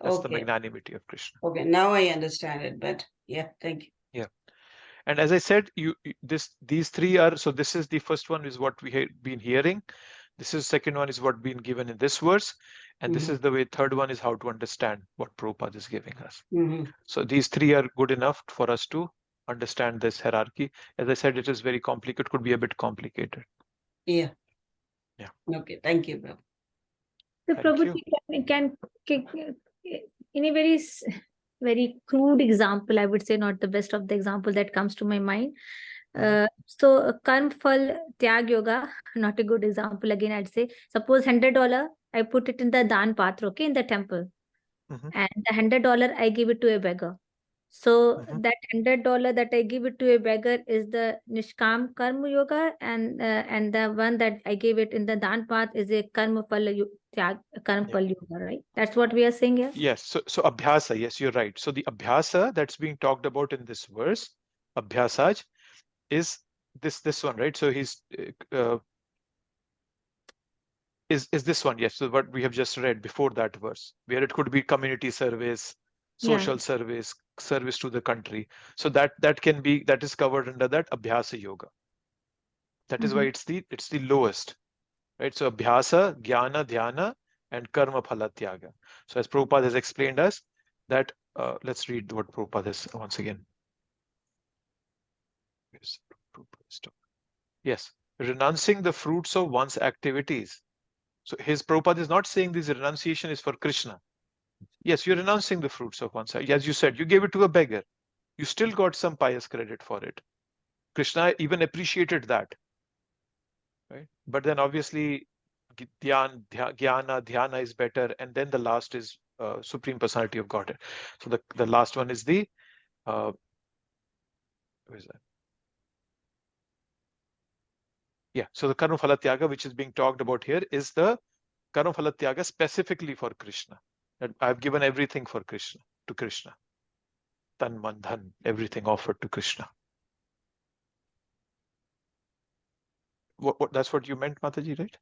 That's the magnanimity of Krishna. Okay, now I understand it better. Yeah, thank you. Yeah. And as I said, these three are, so this is the first one is what we have been hearing. This is second one is what been given in this verse. And this is the way, third one is how to understand what Prabhupada is giving us. So these three are good enough for us to understand this hierarchy. As I said, it is very complicated, could be a bit complicated. Yeah. Yeah. Okay, thank you, Prabhu. So Prabhu, can in a very crude example, I would say, not the best of the example that comes to my mind. So karm phal tyag yoga, not a good example. Again, I'd say, suppose $100, I put it in the dan patra, okay, in the temple, and the $100 I give it to a beggar. So that $100 that I give it to a beggar is the Nishkam Karma Yoga, and the one that I gave it in the Dan path is a Karma Phala Yoga, right? That's what we are saying here. Yes. So Abhyasa, yes, you're right. So the Abhyasa that's being talked about in this verse, Abhyasaj, is this one, right? So he's is this one, yes. So what we have just read before that verse, where it could be community service, social service, service to the country. So that is covered under that Abhyasa Yoga. That is why it's the lowest, right? So Abhyasa, Jnana, Dhyana, and Karma Phala Tyaga. So as Prabhupada has explained us that, let's read what Prabhupada is once again. Yes, renouncing the fruits of one's activities. So his Prabhupada is not saying this renunciation is for Krishna. Yes, you're renouncing the fruits of one side. As you said, you gave it to a beggar. You still got some pious credit for it. Krishna even appreciated that. Right? But then obviously dhyana is better, and then the last is Supreme Personality of Godhead. So the last one is the where is that? Yeah, so the Karma Phala Tyaga, which is being talked about here, is the Karma Phala Tyaga specifically for Krishna. That I've given everything for Krishna, to Krishna. Tan, man, dhan, everything offered to Krishna. That's what you meant, Mataji, right?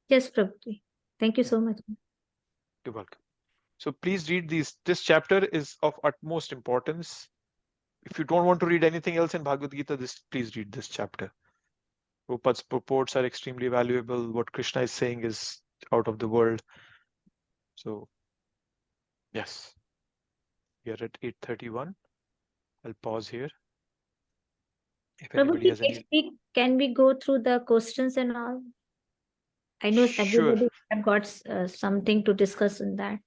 Yes, Prabhuji. Thank you so much. You're welcome. So please read these. This chapter is of utmost importance. If you don't want to read anything else in Bhagavad Gita, please read this chapter. Prabhupada's purports are extremely valuable. What Krishna is saying is out of the world. So, yes, we are at 8:31. I'll pause here. If anybody has any... Can we go through the questions and all? I know Sure. everybody have got something to discuss in that.